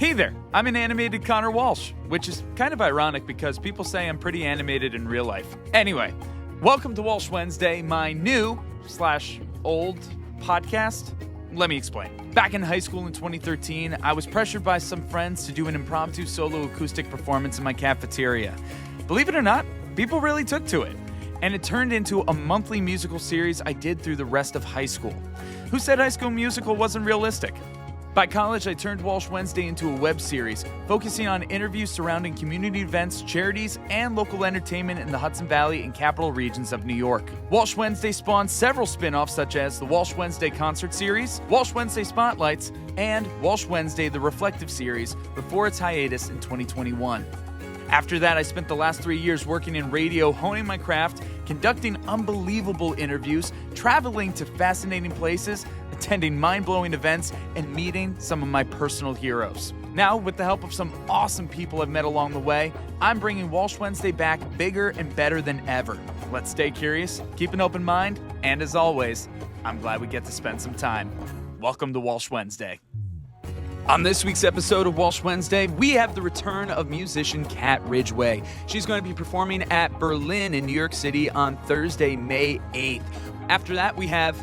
Hey there, I'm an animated Connor Walsh, which is kind of ironic because people say I'm pretty animated in real life. Anyway, welcome to Walsh Wednesday, my new/old podcast. Let me explain. Back in high school in 2013, I was pressured by some friends to do an impromptu solo acoustic performance in my cafeteria. Believe it or not, people really took to it. And it turned into a monthly musical series I did through the rest of high school. Who said High School Musical wasn't realistic? By college, I turned Walsh Wednesday into a web series, focusing on interviews surrounding community events, charities, and local entertainment in the Hudson Valley and capital regions of New York. Walsh Wednesday spawned several spin-offs such as the Walsh Wednesday Concert Series, Walsh Wednesday Spotlights, and Walsh Wednesday The Reflective Series before its hiatus in 2021. After that, I spent the last 3 years working in radio, honing my craft, conducting unbelievable interviews, traveling to fascinating places, attending mind-blowing events, and meeting some of my personal heroes. Now, with the help of some awesome people I've met along the way, I'm bringing Walsh Wednesday back bigger and better than ever. Let's stay curious, keep an open mind, and as always, I'm glad we get to spend some time. Welcome to Walsh Wednesday. On this week's episode of Walsh Wednesday, we have the return of musician Cat Ridgeway. She's going to be performing at Berlin in New York City on Thursday, May 8th. After that, we have...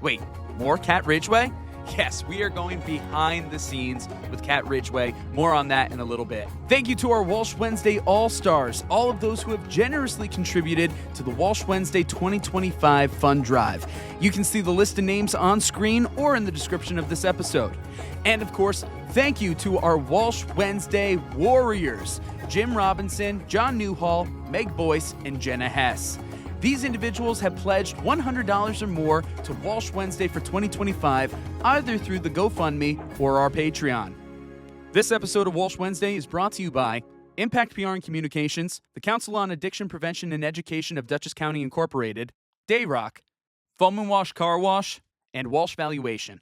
Wait, more Cat Ridgeway? Yes, we are going behind the scenes with Cat Ridgeway. More on that in a little bit. Thank you to our Walsh Wednesday All-Stars, all of those who have generously contributed to the Walsh Wednesday 2025 Fund Drive. You can see the list of names on screen or in the description of this episode. And of course, thank you to our Walsh Wednesday Warriors, Jim Robinson, John Newhall, Meg BOYCE, and JENNA HESS. These individuals have pledged $100 or more to Walsh Wednesday for 2025, either through the GoFundMe or our Patreon. This episode of Walsh Wednesday is brought to you by Impact PR and Communications, the Council on Addiction Prevention and Education of Dutchess County Incorporated, Dayrock, Foam and Wash Car Wash, and Walsh Valuation.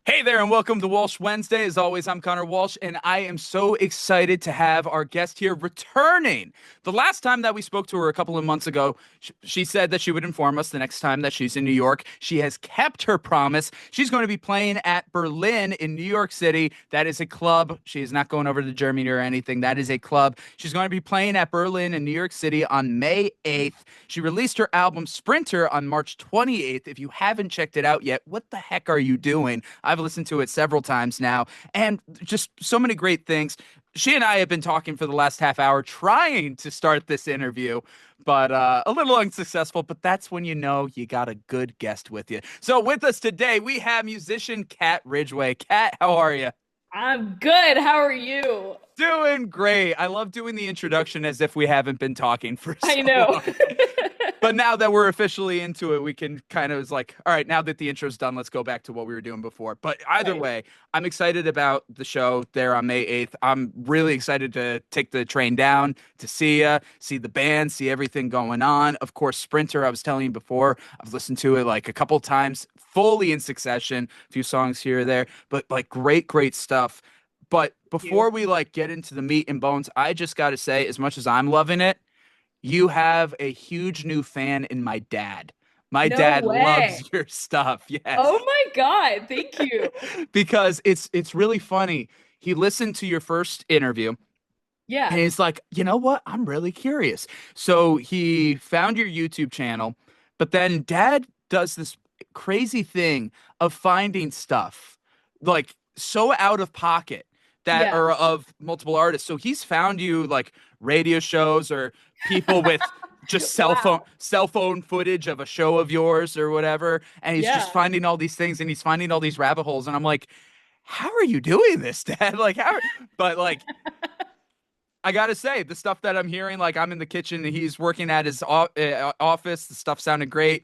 Hey there, and welcome to Walsh Wednesday. As always, I'm Connor Walsh, and I am so excited to have our guest here returning. The last time that we spoke to her a couple of months ago, she said that she would inform us the next time that she's in New York. She has kept her promise. She's going to be playing at Berlin in New York City. That is a club. She is not going over to Germany or anything. That is a club. She's going to be playing at Berlin in New York City on May 8th. She released her album Sprinter on March 28th. If you haven't checked it out yet, what the heck are you doing? I've listened to it several times now, and just so many great things. She and I have been talking for the last half hour trying to start this interview, but a little unsuccessful, but that's when you know you got a good guest with you. So with us today, we have musician Cat Ridgeway. Cat, how are you? I'm good. How are you? Doing great. I love doing the introduction as if we haven't been talking for so I know. long. But now that we're officially into it, we can kind of, it's like, all right, now that the intro's done, let's go back to what we were doing before. But either way, I'm excited about the show there on May 8th. I'm really excited to take the train down to see you, see the band, see everything going on. Of course, Sprinter, I was telling you before, I've listened to it like a couple times, fully in succession, a few songs here or there, but like great stuff. But before we like get into the meat and bones, I just got to say, as much as I'm loving it, you have a huge new fan in my dad. My dad loves your stuff. Yes. Oh my God. Thank you. Because it's really funny. He listened to your first interview. Yeah. And he's like, you know what? I'm really curious. So he found your YouTube channel, but then dad does this crazy thing of finding stuff like so out of pocket that are of multiple artists. So he's found you like radio shows or people with just cell phone footage of a show of yours or whatever. And he's just finding all these things, and he's finding all these rabbit holes. And I'm like, how are you doing this, Dad? Like, but like, I got to say, the stuff that I'm hearing, like I'm in the kitchen and he's working at his office. The stuff sounded great.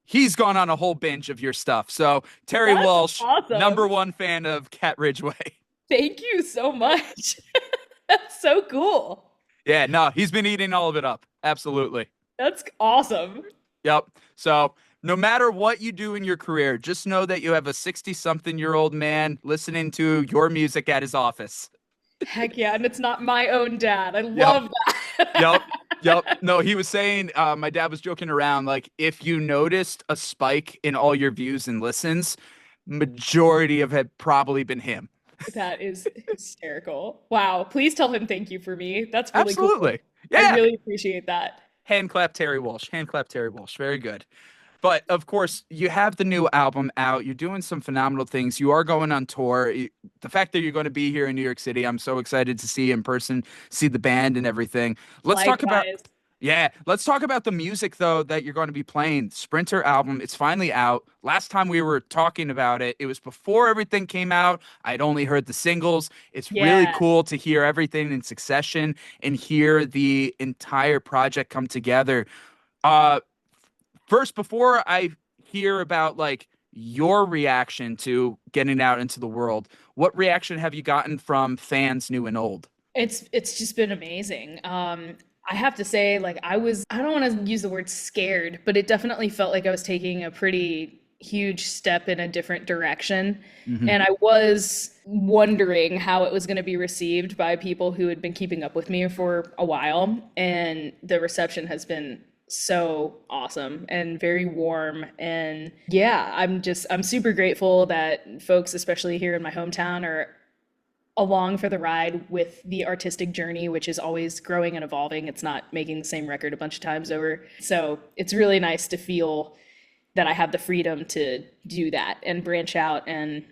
He's gone on a whole binge of your stuff. So Terry Walsh, awesome. #1 fan of Cat Ridgeway. Thank you so much. That's so cool. Yeah, no, he's been eating all of it up. Absolutely. That's awesome. Yep. So no matter what you do in your career, just know that you have a 60-something-year-old man listening to your music at his office. Heck yeah. And it's not my own dad. I love that. Yep. No, he was saying, my dad was joking around, like, if you noticed a spike in all your views and listens, majority of it had probably been him. That is hysterical. Wow. Please tell him thank you for me. That's really cool. Absolutely. I Yeah. really appreciate that. Hand clap Terry Walsh. Hand clap Terry Walsh. Very good. But of course, you have the new album out. You're doing some phenomenal things. You are going on tour. The fact that you're going to be here in New York City, I'm so excited to see you in person, see the band and everything. Let's talk about, Likewise. yeah, let's talk about the music though that you're going to be playing. Sprinter album, it's finally out. Last time we were talking about it, it was before everything came out. I'd only heard the singles. It's really Yeah. cool to hear everything in succession and hear the entire project come together. Uh, First, before I hear about like your reaction to getting out into the world, what reaction have you gotten from fans new and old? It's just been amazing. I have to say, like I don't want to use the word scared, but it definitely felt like I was taking a pretty huge step in a different direction. Hmm. And I was wondering how it was going to be received by people who had been keeping up with me for a while. And the reception has been so awesome and very warm. And yeah, I'm super grateful that folks, especially here in my hometown, are along for the ride with the artistic journey, which is always growing and evolving. It's not making the same record a bunch of times over. So it's really nice to feel that I have the freedom to do that and branch out and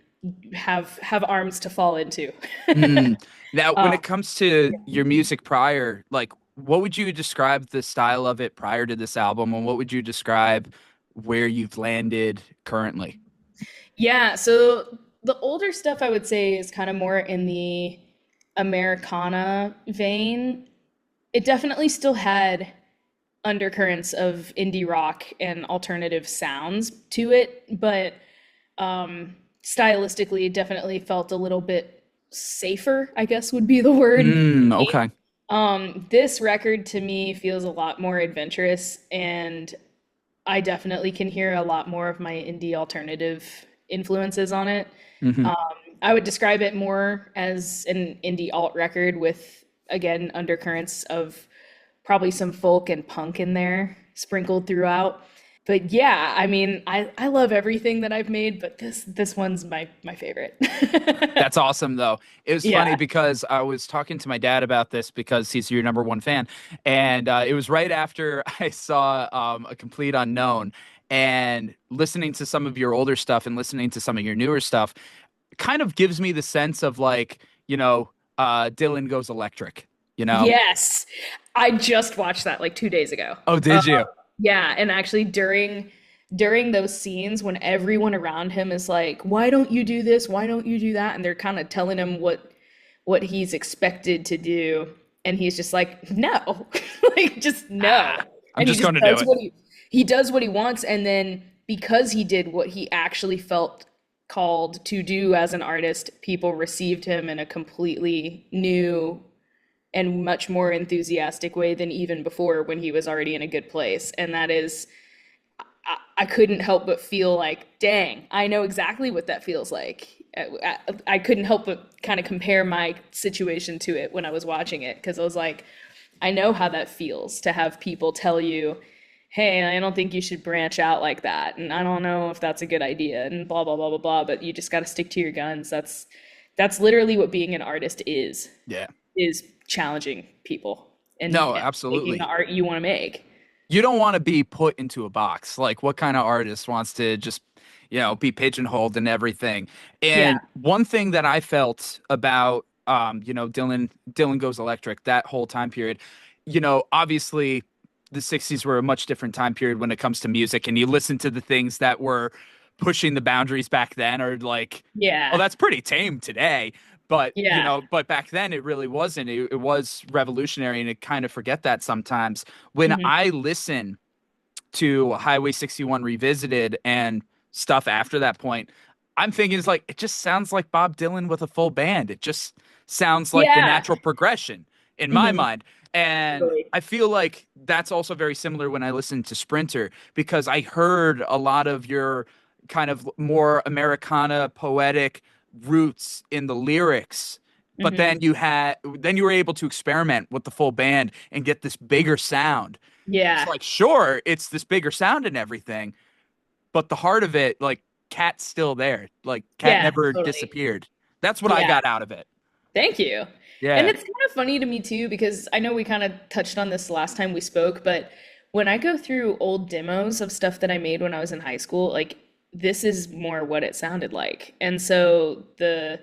have arms to fall into. Mm. Now, when uh, it comes to your music prior, like what would you describe the style of it prior to this album, and what would you describe where you've landed currently? yeah, so the older stuff I would say is kind of more in the Americana vein. It definitely still had undercurrents of indie rock and alternative sounds to it, but stylistically, it definitely felt a little bit safer, I guess would be the word. Okay. This record to me feels a lot more adventurous, and I definitely can hear a lot more of my indie alternative influences on it. Hmm. Um, I would describe it more as an indie alt record with, again, undercurrents of probably some folk and punk in there sprinkled throughout. But yeah, I mean, I love everything that I've made, but this one's my favorite. That's awesome, though. It was funny Yeah. because I was talking to my dad about this because he's your number one fan, and it was right after I saw a Complete Unknown, and listening to some of your older stuff and listening to some of your newer stuff kind of gives me the sense of like, Dylan Goes Electric, you know? Yes. I just watched that like 2 days ago. Oh, did you? Yeah, and actually during those scenes when everyone around him is like, "Why don't you do this? Why don't you do that?" and they're kind of telling him what he's expected to do, and he's just like, "No." Like just no. I'm And he just going just to do does it. what he does what he wants, and then because he did what he actually felt called to do as an artist, people received him in a completely new and much more enthusiastic way than even before when he was already in a good place. And that is, I couldn't help but feel like, dang, I know exactly what that feels like. I couldn't help but kind of compare my situation to it when I was watching it because I was like, I know how that feels to have people tell you, hey, I don't think you should branch out like that. And I don't know if that's a good idea and blah, blah, blah, blah, blah. But you just got to stick to your guns. That's literally what being an artist Yeah. is challenging people No, and making the absolutely. art you want to make. You don't want to be put into a box. Like, what kind of artist wants to just, be pigeonholed and everything? Yeah. And one thing that I felt about, Dylan Goes Electric, that whole time period, obviously the 60s were a much different time period when it comes to music. And you listen to the things that were pushing the boundaries back then are like, oh, Yeah. that's pretty tame today. But, Yeah. but back then it really wasn't. It was revolutionary, and it kind of forget that sometimes. When Hmm. I listen to Highway 61 Revisited and stuff after that point, I'm thinking it's like it just sounds like Bob Dylan with a full band. It just sounds like the Yeah. natural progression in my Hmm. mind. And Totally. I feel like that's also very similar when I listened to Sprinter because I heard a lot of your kind of more Americana poetic roots in the lyrics. But Hmm. then you were able to experiment with the full band and get this bigger sound. It's Yeah. like, sure, it's this bigger sound and everything, but the heart of it, like, Cat's still there. Like, Cat Yeah. never Totally. disappeared. That's what I Yeah. got out of it. Thank you. And Yeah. it's kind of funny to me too, because I know we kind of touched on this last time we spoke, but when I go through old demos of stuff that I made when I was in high school, like this is more what it sounded like. And so the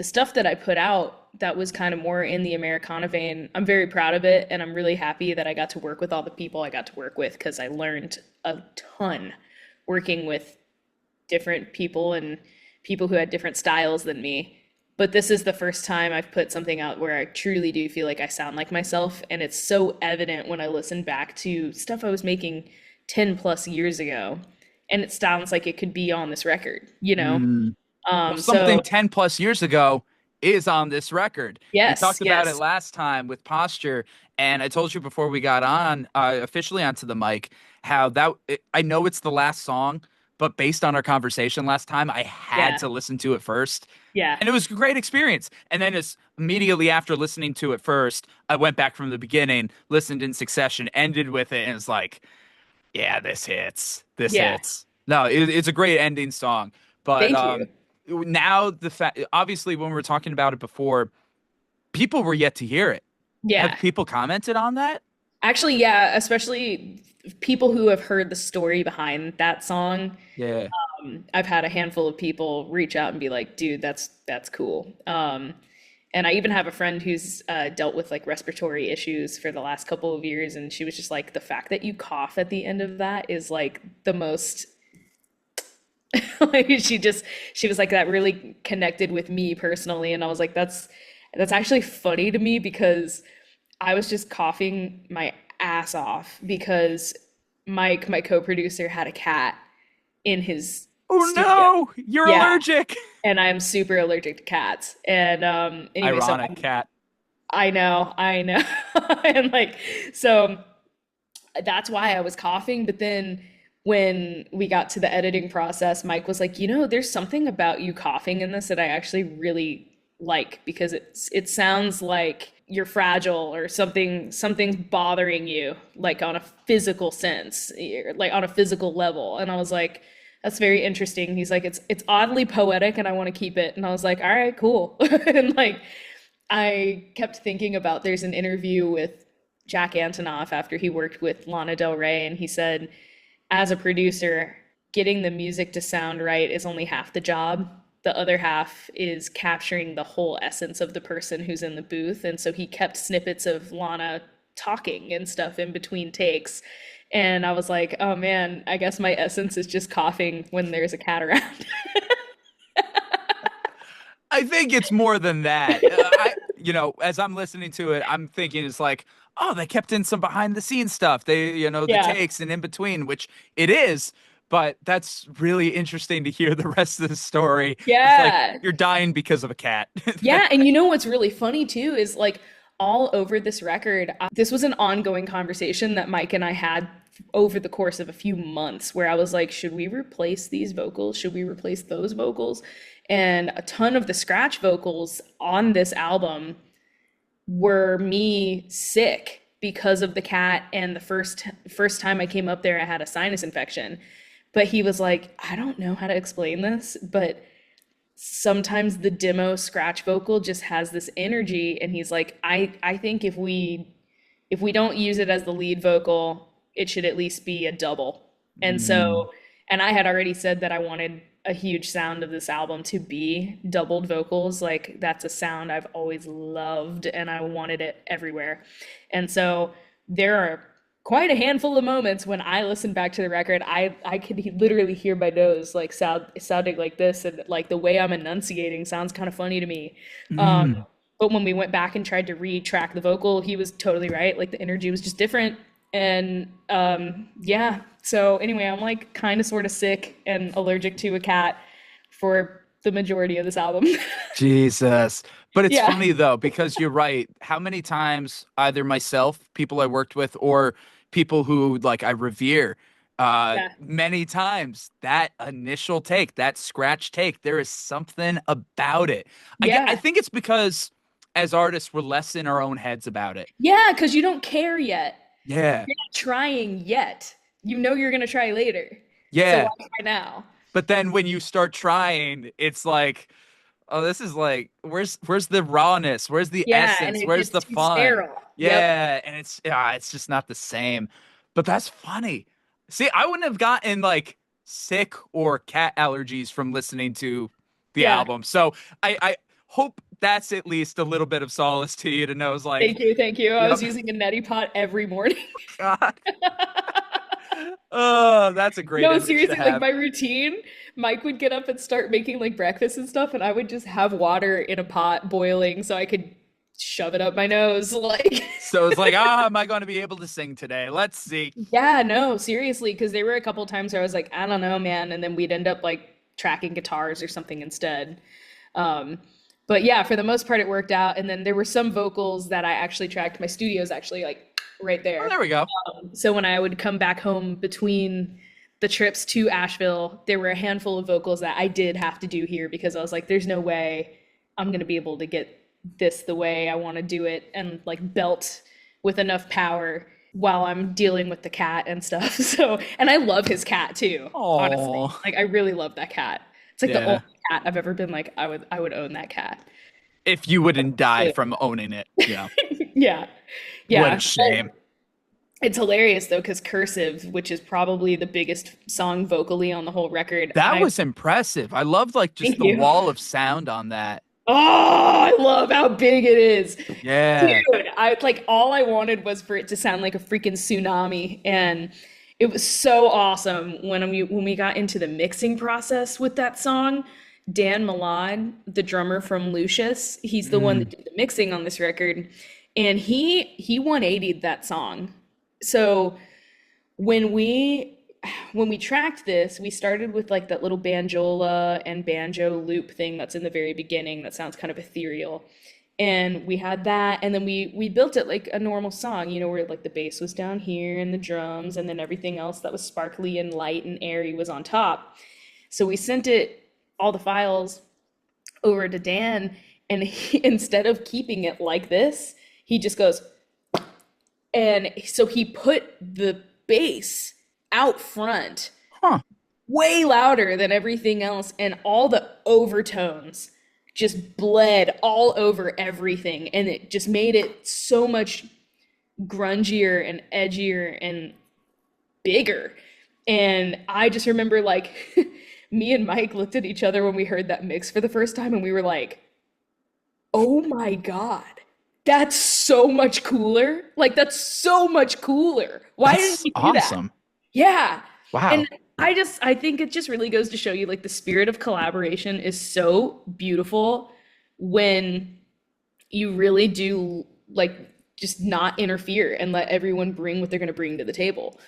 stuff that I put out that was kind of more in the Americana vein, I'm very proud of it, and I'm really happy that I got to work with all the people I got to work with because I learned a ton working with different people and people who had different styles than me. But this is the first time I've put something out where I truly do feel like I sound like myself. And it's so evident when I listen back to stuff I was making 10 plus years ago. And it sounds like it could be on this record, you know? Mm. Well, So something 10 plus years ago is on this record. We yes, talked about it yes, last time with Posture, and I told you before we got on, officially onto the mic, how I know it's the last song, but based on our conversation last time, I had yeah, to listen to it first. yeah, And it was a great experience. And then as immediately after listening to it first, I went back from the beginning, listened in succession, ended with it, and it's like, yeah, this hits. This yeah. hits. No, it's a great ending song. But Thank you. now the fact, obviously, when we were talking about it before, people were yet to hear it. Have Yeah. people commented on that? Actually, yeah, especially people who have heard the story behind that song. Yeah. I've had a handful of people reach out and be like, "Dude, that's cool." And I even have a friend who's dealt with like respiratory issues for the last couple of years, and she was just like, "The fact that you cough at the end of that is like the most." Like she was like that really connected with me personally, and I was like, "That's actually funny to me because I was just coughing my ass off because Mike, my co-producer, had a cat in his Oh studio." no, you're Yeah, allergic. and I'm super allergic to cats. And anyway, so Ironic, cat. I know. And like so that's why I was coughing, but then when we got to the editing process, Mike was like, there's something about you coughing in this that I actually really like because it sounds like you're fragile or something's bothering you like on a physical sense, like on a physical level. And I was like, that's very interesting. He's like, it's oddly poetic and I want to keep it. And I was like, all right, cool. And like I kept thinking about there's an interview with Jack Antonoff after he worked with Lana Del Rey, and he said, as a producer, getting the music to sound right is only half the job. The other half is capturing the whole essence of the person who's in the booth. And so he kept snippets of Lana talking and stuff in between takes. And I was like, oh man, I guess my essence is just coughing when there's a cat around. I think it's more than that. As I'm listening to it, I'm thinking it's like, oh, they kept in some behind the scenes stuff. The Yeah. takes and in between, which it is, but that's really interesting to hear the rest of the story. It's like Yeah. you're dying because of a cat. Yeah, and what's really funny too is like all over this record, this was an ongoing conversation that Mike and I had over the course of a few months where I was like, should we replace these vocals? Should we replace those vocals? And a ton of the scratch vocals on this album were me sick because of the cat, and the first time I came up there I had a sinus infection. But he was like, I don't know how to explain this, but sometimes the demo scratch vocal just has this energy, and he's like, I think if we don't use it as the lead vocal, it should at least be a double. And Mm. so, and I had already said that I wanted a huge sound of this album to be doubled vocals. Like that's a sound I've always loved and I wanted it everywhere. And so there are quite a handful of moments when I listen back to the record, I could literally hear my nose like sounding like this, and like the way I'm enunciating sounds kind of funny to me. Mm. But when we went back and tried to retrack the vocal, he was totally right. Like the energy was just different. And yeah. So anyway, I'm like kind of sort of sick and allergic to a cat for the majority of this album. Jesus. But it's Yeah. funny though, because you're right. How many times either myself, people I worked with, or people who like I revere, Yeah. many times that initial take, that scratch take, there is something about it. I Yeah. think it's because as artists, we're less in our own heads about it. Yeah, because you don't care yet. Yeah. You're not trying yet. You know you're gonna try later. So why Yeah. try now? But then when you start trying, it's like, oh, this is like, where's the rawness? Where's the Yeah, and essence? it Where's gets the too fun? sterile. Yep. Yeah, and it's just not the same. But that's funny. See, I wouldn't have gotten like sick or cat allergies from listening to the Yeah. album. So I hope that's at least a little bit of solace to you to know is like, Thank you. Thank you. I yep, was using a neti pot every morning. God. Oh, that's a great No, image to seriously, like have. my routine, Mike would get up and start making like breakfast and stuff, and I would just have water in a pot boiling so I could shove it up my nose. Like, So it's like, ah, am I going to be able to sing today? Let's see. yeah, no, seriously, because there were a couple times where I was like, I don't know, man, and then we'd end up like tracking guitars or something instead. Um, but yeah, for the most part, it worked out. And then there were some vocals that I actually tracked. My studio's actually like right Oh, there. there we go. So when I would come back home between the trips to Asheville, there were a handful of vocals that I did have to do here because I was like, there's no way I'm going to be able to get this the way I want to do it and like belt with enough power while I'm dealing with the cat and stuff. So, and I love his cat too, honestly. Oh, Like I really love that cat. It's like the only yeah. cat I've ever been like, I would own that cat. If you wouldn't die from owning it, yeah. Yeah. What a Yeah. shame. It's hilarious though, because Cursive, which is probably the biggest song vocally on the whole record, That I was impressive. I loved like just thank the you. wall of sound on that. Oh, I love how big it is. Yeah. Dude, I like all I wanted was for it to sound like a freaking tsunami. And it was so awesome when we got into the mixing process with that song. Dan Malad, the drummer from Lucius, he's the one that Mm. did the mixing on this record. And he 180'd that song. So when we tracked this, we started with like that little banjola and banjo loop thing that's in the very beginning that sounds kind of ethereal. And we had that, and then we built it like a normal song, where like the bass was down here and the drums, and then everything else that was sparkly and light and airy was on top. So we sent it all the files over to Dan, and instead of keeping it like this, he just goes, and so he put the bass out front Huh. way louder than everything else, and all the overtones just bled all over everything, and it just made it so much grungier and edgier and bigger. And I just remember like me and Mike looked at each other when we heard that mix for the first time, and we were like, oh my God, that's so much cooler. Like, that's so much cooler. Why didn't That's we do that? awesome. Yeah. Wow. And I think it just really goes to show you like the spirit of collaboration is so beautiful when you really do like just not interfere and let everyone bring what they're going to bring to the table.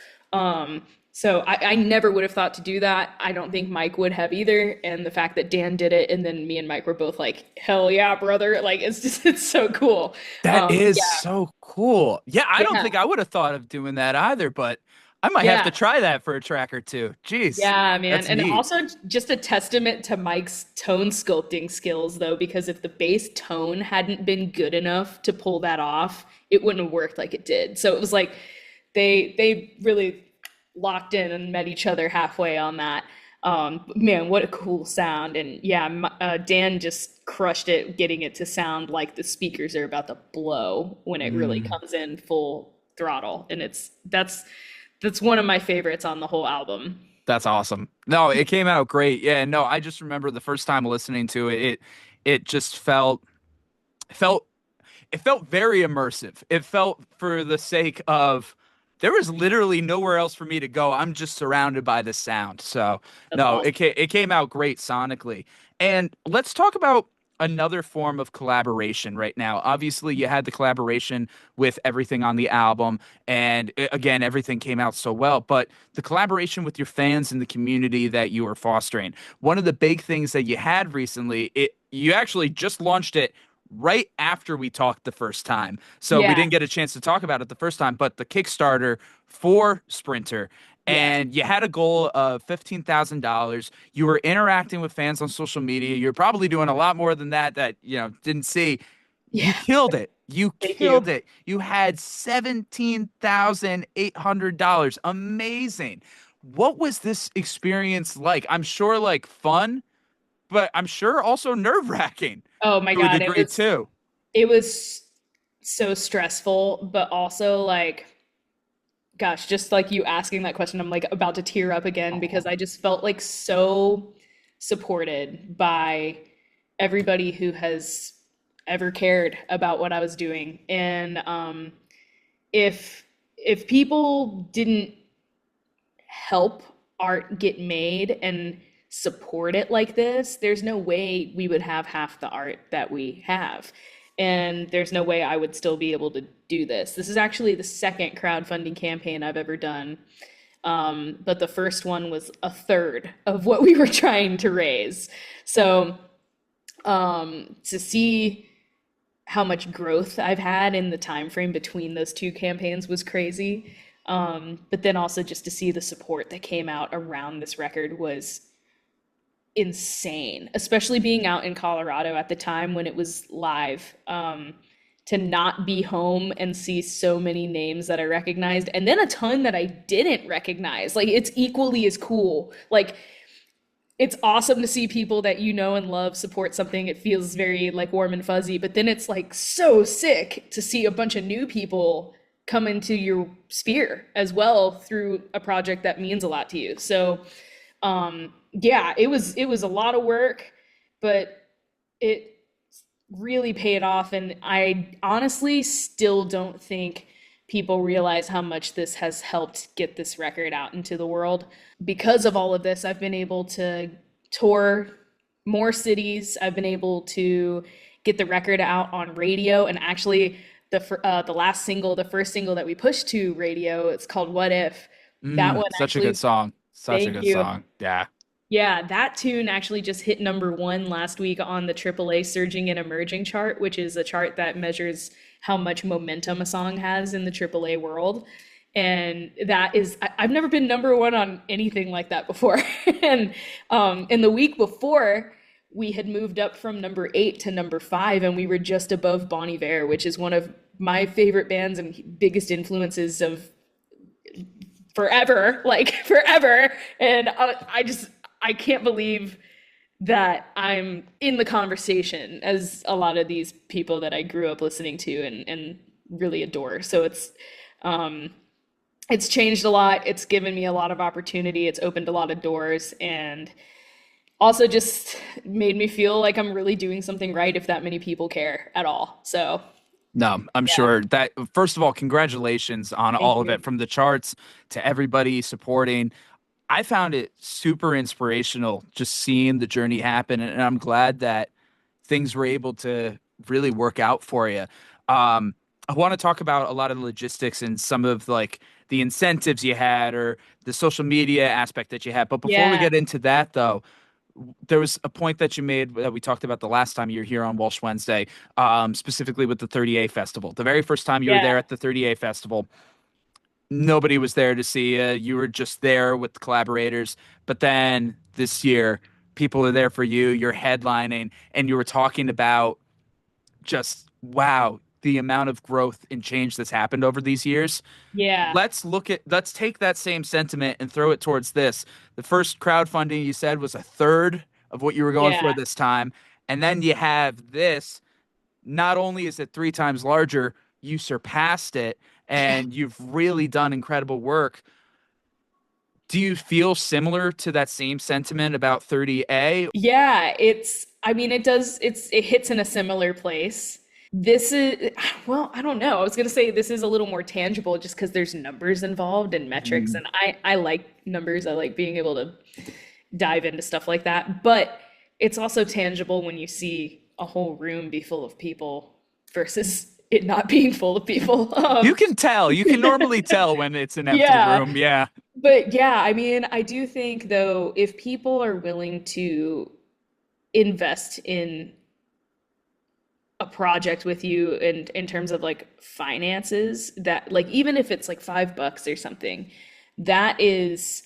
So I never would have thought to do that. I don't think Mike would have either. And the fact that Dan did it and then me and Mike were both like, hell yeah, brother. Like it's so cool. That is Yeah, so cool. Yeah, I don't yeah, think I would have thought of doing that either, but I might have yeah. to try that for a track or two. Jeez, Yeah, man. that's And neat. also just a testament to Mike's tone sculpting skills, though, because if the bass tone hadn't been good enough to pull that off, it wouldn't have worked like it did. So it was like they really locked in and met each other halfway on that. Man, what a cool sound. And yeah, Dan just crushed it, getting it to sound like the speakers are about to blow when it really Mm, comes in full throttle. And that's one of my favorites on the whole album. that's awesome. No, it came out great. Yeah, no, I just remember the first time listening to it, it just felt it felt very immersive. It felt for the sake of there was literally nowhere else for me to go. I'm just surrounded by the sound. So That's no, awesome. it came out great sonically. And let's talk about another form of collaboration right now. Obviously, you had the collaboration with everything on the album, and again, everything came out so well. But the collaboration with your fans and the community that you are fostering. One of the big things that you had recently, you actually just launched it right after we talked the first time. So we Yeah, didn't get a chance to talk about it the first time, but the Kickstarter for Sprinter. yeah, And you had a goal of $15,000. You were interacting with fans on social media. You're probably doing a lot more than that, didn't see. You yeah. killed it. You Thank you. killed it. You had $17,800. Amazing. What was this experience like? I'm sure like fun, but I'm sure also nerve-wracking Oh my to a God, degree too. it was so stressful, but also like, gosh, just like you asking that question, I'm like about to tear up again because I just felt like so supported by everybody who has ever cared about what I was doing. And if people didn't help art get made and support it like this, there's no way we would have half the art that we have. And there's no way I would still be able to do this. This is actually the second crowdfunding campaign I've ever done. But the first one was a third of what we were trying to raise. So to see how much growth I've had in the time frame between those two campaigns was crazy. But then also just to see the support that came out around this record was insane, especially being out in Colorado at the time when it was live. To not be home and see so many names that I recognized and then a ton that I didn't recognize. Like it's equally as cool. Like it's awesome to see people that you know and love support something. It feels very like warm and fuzzy, but then it's like so sick to see a bunch of new people come into your sphere as well through a project that means a lot to you. So yeah, it was a lot of work, but it really paid off. And I honestly still don't think people realize how much this has helped get this record out into the world. Because of all of this, I've been able to tour more cities. I've been able to get the record out on radio. And actually, the last single, the first single that we pushed to radio, it's called "What If." That one Such a good actually, song. Such a thank good you. song. Yeah. Yeah, that tune actually just hit number one last week on the AAA Surging and Emerging chart, which is a chart that measures how much momentum a song has in the AAA world. And that is, I've never been number one on anything like that before. And in the week before, we had moved up from number 8 to number 5, and we were just above Bon Iver, which is one of my favorite bands and biggest influences of forever, like forever. And I can't believe that I'm in the conversation as a lot of these people that I grew up listening to and really adore. So it's changed a lot. It's given me a lot of opportunity. It's opened a lot of doors and also just made me feel like I'm really doing something right if that many people care at all. So No, I'm yeah, sure that, first of all, congratulations on thank all of you. it from the charts to everybody supporting. I found it super inspirational just seeing the journey happen. And I'm glad that things were able to really work out for you. I want to talk about a lot of the logistics and some of like the incentives you had or the social media aspect that you had. But before we Yeah, get into that, though, there was a point that you made that we talked about the last time you were here on Walsh Wednesday, specifically with the 30A Festival. The very first time you were yeah, there at the 30A Festival, nobody was there to see you. You were just there with the collaborators. But then this year, people are there for you. You're headlining, and you were talking about just wow, the amount of growth and change that's happened over these years. yeah, Let's take that same sentiment and throw it towards this. The first crowdfunding you said was a third of what you were going for yeah. this time. And then you have this. Not only is it 3 times larger, you surpassed it and you've really done incredible work. Do you feel similar to that same sentiment about 30A? Yeah, I mean, it hits in a similar place. This is, well, I don't know. I was gonna say this is a little more tangible just because there's numbers involved and metrics, Mm. and I like numbers. I like being able to dive into stuff like that. But it's also tangible when you see a whole room be full of people versus it not being full of people. You can tell. You can normally tell when it's an empty Yeah. room. Yeah. But yeah, I mean, I do think though, if people are willing to invest in a project with you and in terms of like finances, that like even if it's like $5 or something, that is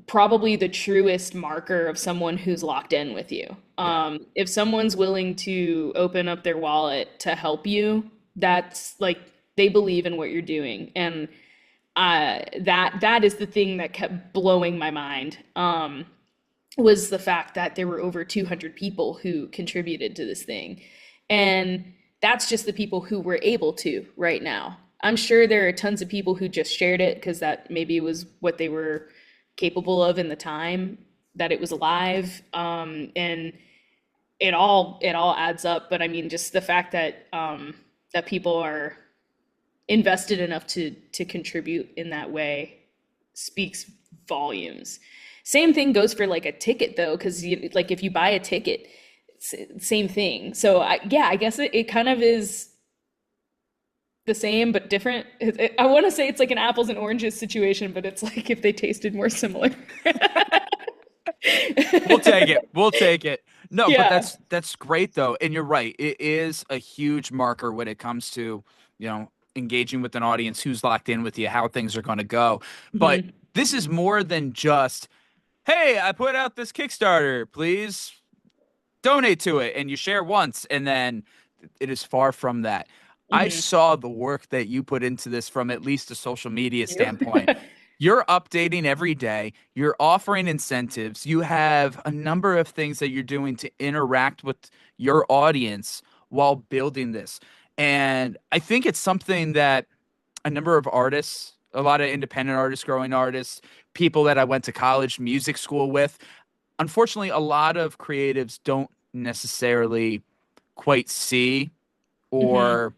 probably the truest marker of someone who's locked in with you. Yeah. If someone's willing to open up their wallet to help you, that's like they believe in what you're doing. And that is the thing that kept blowing my mind. was the fact that there were over 200 people who contributed to this thing. And that's just the people who were able to right now. I'm sure there are tons of people who just shared it because that maybe was what they were capable of in the time that it was alive. And it all adds up. But I mean, just the fact that that people are invested enough to contribute in that way speaks volumes. Same thing goes for like a ticket though, because like if you buy a ticket, same thing. So I guess it kind of is the same but different. I want to say it's like an apples and oranges situation, but it's like if they tasted more similar. We'll take it. We'll take it. No, but Yeah. that's great though. And you're right. It is a huge marker when it comes to, engaging with an audience who's locked in with you, how things are going to go. But Mhm. this is more than just, hey, I put out this Kickstarter, please donate to it, and you share once, and then it is far from that. I Mhm. saw the work that you put into this from at least a social media You. standpoint. You're updating every day. You're offering incentives. You have a number of things that you're doing to interact with your audience while building this. And I think it's something that a number of artists, a lot of independent artists, growing artists, people that I went to college, music school with, unfortunately, a lot of creatives don't necessarily quite see Mhm. or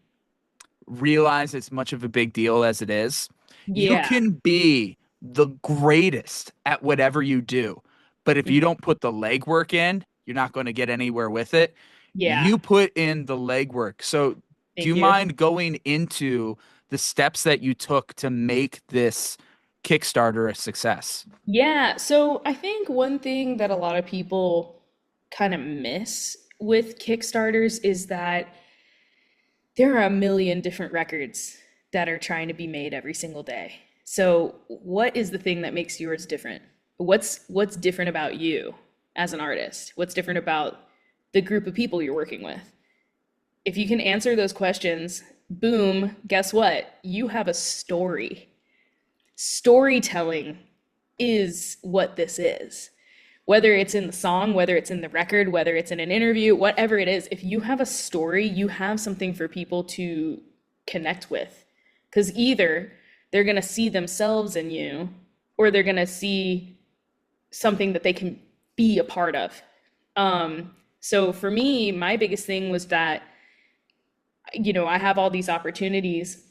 realize as much of a big deal as it is. You Yeah. can be the greatest at whatever you do, but if you Mhm. don't put the legwork in, you're not going to get anywhere with it. Yeah. You put in the legwork. So, do Thank you you. mind going into the steps that you took to make this Kickstarter a success? Yeah, so I think one thing that a lot of people kind of miss with Kickstarters is that there are a million different records that are trying to be made every single day. So, what is the thing that makes yours different? What's different about you as an artist? What's different about the group of people you're working with? If you can answer those questions, boom, guess what? You have a story. Storytelling is what this is. Whether it's in the song, whether it's in the record, whether it's in an interview, whatever it is, if you have a story, you have something for people to connect with. Because either they're going to see themselves in you or they're going to see something that they can be a part of. So for me, my biggest thing was that, I have all these opportunities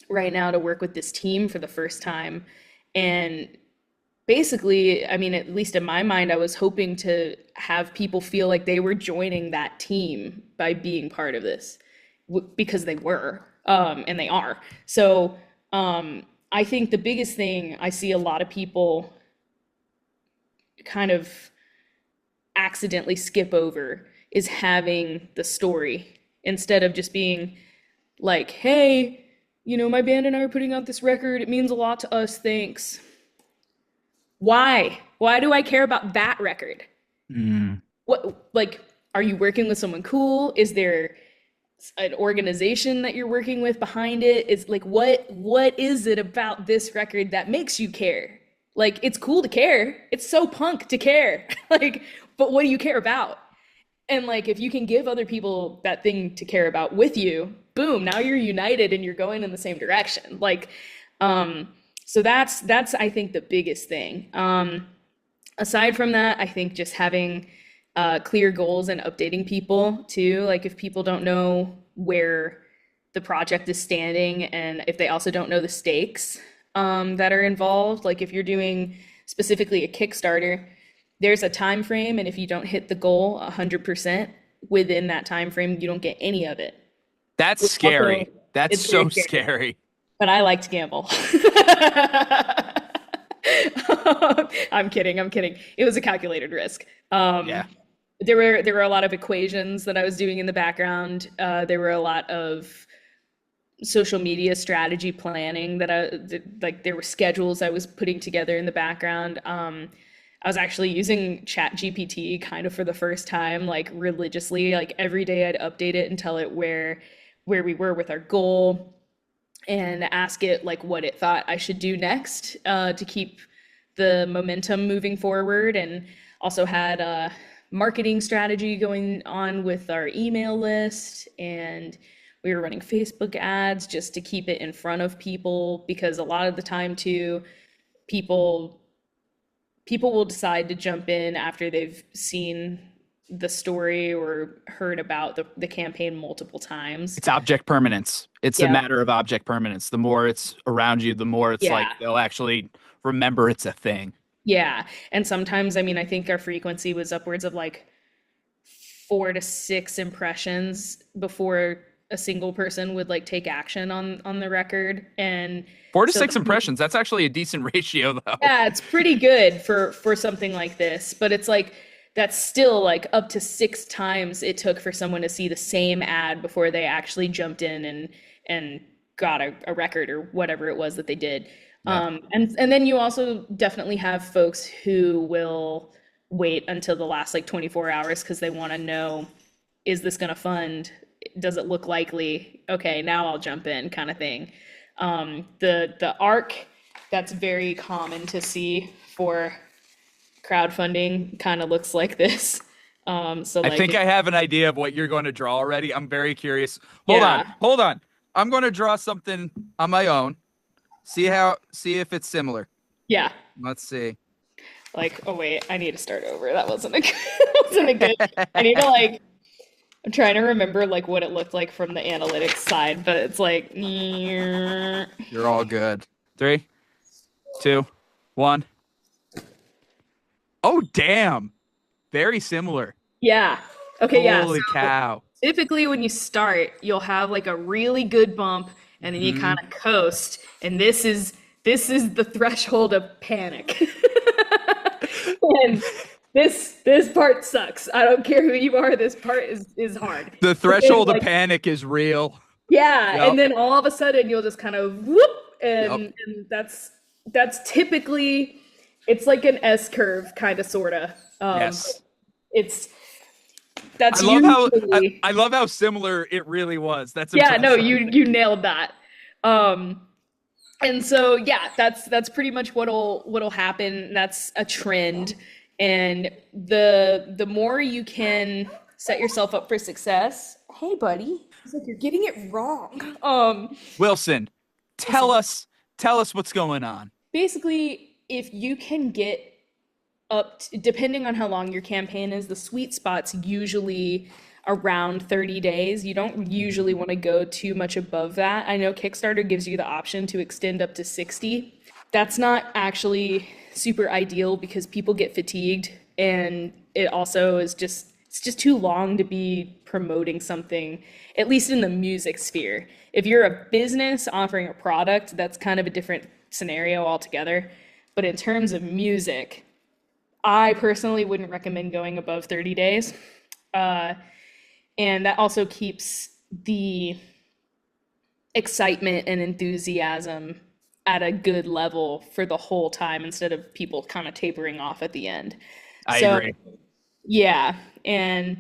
right now to work with this team for the first time. And basically, I mean, at least in my mind, I was hoping to have people feel like they were joining that team by being part of this because they were, and they are. So I think the biggest thing I see a lot of people kind of accidentally skip over is having the story instead of just being like, hey, my band and I are putting out this record. It means a lot to us. Thanks. Why? Why do I care about that record? Mm. What, like, are you working with someone cool? Is there an organization that you're working with behind it? Is like, what is it about this record that makes you care? Like, it's cool to care. It's so punk to care. Like, but what do you care about? And like, if you can give other people that thing to care about with you, boom, now you're united and you're going in the same direction. Like, um, so that's I think the biggest thing. Aside from that, I think just having clear goals and updating people too. Like if people don't know where the project is standing, and if they also don't know the stakes that are involved, like if you're doing specifically a Kickstarter, there's a time frame, and if you don't hit the goal 100% within that time frame, you don't get any of it. That's Which also, scary. That's it's very so scary. scary. But I like to gamble. I'm kidding. I'm kidding. It was a calculated risk. Yeah. There were a lot of equations that I was doing in the background. There were a lot of social media strategy planning like there were schedules I was putting together in the background. I was actually using Chat GPT kind of for the first time, like religiously. Like every day I'd update it and tell it where we were with our goal and ask it like what it thought I should do next to keep the momentum moving forward. And Also had a marketing strategy going on with our email list, and we were running Facebook ads just to keep it in front of people, because a lot of the time too, people people will decide to jump in after they've seen the story or heard about the campaign multiple times. It's object permanence. It's a Yeah. matter of object permanence. The more it's around you, the more it's like Yeah. they'll actually remember it's a thing. Yeah. And sometimes, I mean, I think our frequency was upwards of like 4 to 6 impressions before a single person would like take action on the record. And Four to so six impressions. That's actually a decent ratio, though. yeah, it's pretty good for something like this, but it's like that's still like up to 6 times it took for someone to see the same ad before they actually jumped in and got a record or whatever it was that they did. Yeah. And then you also definitely have folks who will wait until the last like 24 hours because they want to know, is this going to fund? Does it look likely? Okay, now I'll jump in, kind of thing. The arc that's very common to see for crowdfunding kind of looks like this. So I like, think I have an idea of what you're going to draw already. I'm very curious. yeah, Hold on. I'm going to draw something on my own. See if it's similar. yeah. Let's see. Like, oh wait, I need to start over. That wasn't a good, that wasn't a good. I need to like, I'm trying to remember like what it looked like from the analytics side, but it's like, You're all good. 3, 2, 1. Oh, damn. Very similar. yeah. Okay, yeah. Holy So cow. typically when you start, you'll have like a really good bump and then you kind of coast. And this is the threshold of panic. And this part sucks. I don't care who you are, this part is hard. The But then, threshold of like, panic is real. yeah, Yep. and then all of a sudden you'll just kind of whoop, Yep. and that's typically it's like an S curve kind of sorta. Yes. It's that's I love how usually I love how similar it really was. That's yeah, no, impressive. you nailed that. And so yeah, that's pretty much what'll happen. That's a trend. And the more you can set yourself up for success. Hey buddy. It's like you're getting it wrong. Wilson, tell us what's going on. Basically, if you can get up to, depending on how long your campaign is, the sweet spot's usually around 30 days. You don't usually want to go too much above that. I know Kickstarter gives you the option to extend up to 60. That's not actually super ideal because people get fatigued, and it also is just it's just too long to be promoting something, at least in the music sphere. If you're a business offering a product, that's kind of a different scenario altogether. But in terms of music, I personally wouldn't recommend going above 30 days. And that also keeps the excitement and enthusiasm at a good level for the whole time instead of people kind of tapering off at the end. I So, agree. yeah. And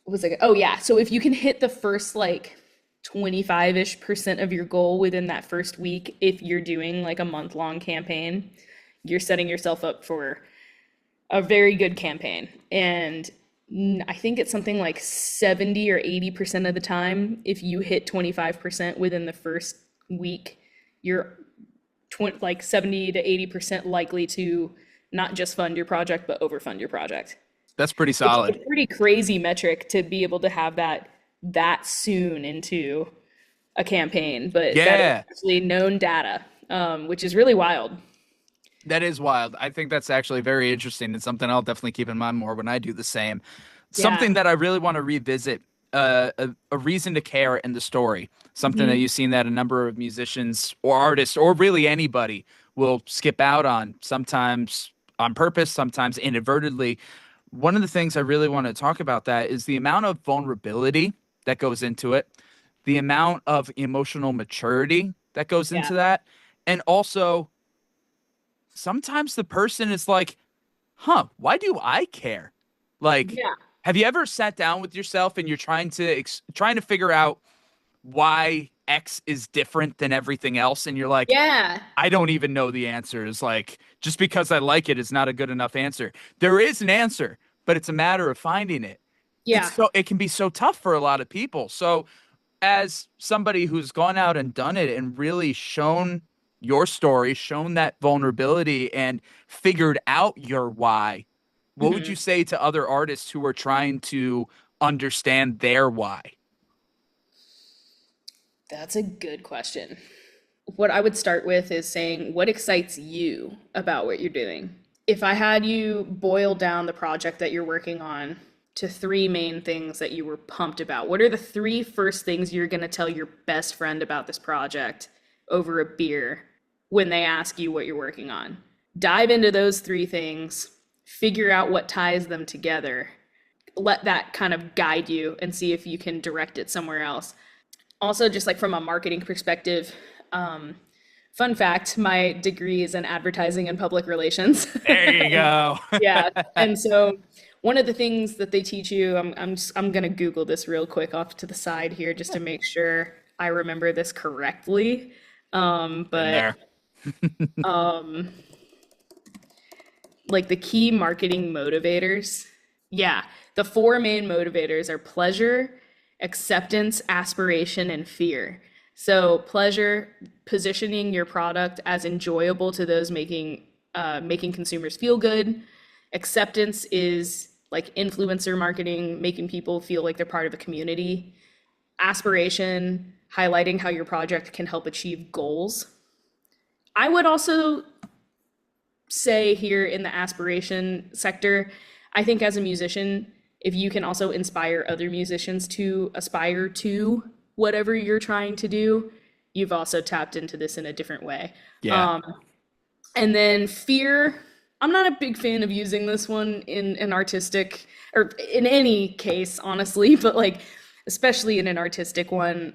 what was it? Oh, yeah. So if you can hit the first like 25-ish% of your goal within that first week, if you're doing like a month-long campaign, you're setting yourself up for a very good campaign. And I think it's something like 70 or 80% of the time, if you hit 25% within the first week, you're like 70 to 80% likely to not just fund your project, but overfund your project. That's pretty It's solid. a pretty crazy metric to be able to have that soon into a campaign, but that is Yeah, actually known data, which is really wild. that is wild. I think that's actually very interesting and something I'll definitely keep in mind more when I do the same. Yeah. Something that I really want to revisit, a reason to care in the story. Something that Mhm. you've seen that a number of musicians or artists or really anybody will skip out on, sometimes on purpose, sometimes inadvertently. One of the things I really want to talk about that is the amount of vulnerability that goes into it, the amount of emotional maturity that goes Yeah. into that, and also sometimes the person is like, huh, why do I care? Like, Yeah. have you ever sat down with yourself and you're trying to figure out why X is different than everything else, and you're like, Yeah. I don't even know the answers. Like, Just because I like it is not a good enough answer. There is an answer, but it's a matter of finding it. Yeah. It can be so tough for a lot of people. So as somebody who's gone out and done it and really shown your story, shown that vulnerability and figured out your why, what would you Mhm. say to other artists who are trying to understand their why? That's a good question. What I would start with is saying, what excites you about what you're doing? If I had you boil down the project that you're working on to three main things that you were pumped about, what are the three first things you're going to tell your best friend about this project over a beer when they ask you what you're working on? Dive into those three things, figure out what ties them together, let that kind of guide you and see if you can direct it somewhere else. Also, just like from a marketing perspective, um, fun fact, my degree is in advertising and public relations. There you go. Yeah. And so one of the things that they teach you, I'm gonna Google this real quick off to the side here just to make sure I remember this correctly. Been But there. like the key marketing motivators, yeah, the four main motivators are pleasure, acceptance, aspiration, and fear. So pleasure, positioning your product as enjoyable to those making consumers feel good. Acceptance is like influencer marketing, making people feel like they're part of a community. Aspiration, highlighting how your project can help achieve goals. I would also say here in the aspiration sector, I think as a musician, if you can also inspire other musicians to aspire to whatever you're trying to do, you've also tapped into this in a different way. Yeah. Um, and then fear, I'm not a big fan of using this one in an artistic or in any case, honestly, but like especially in an artistic one.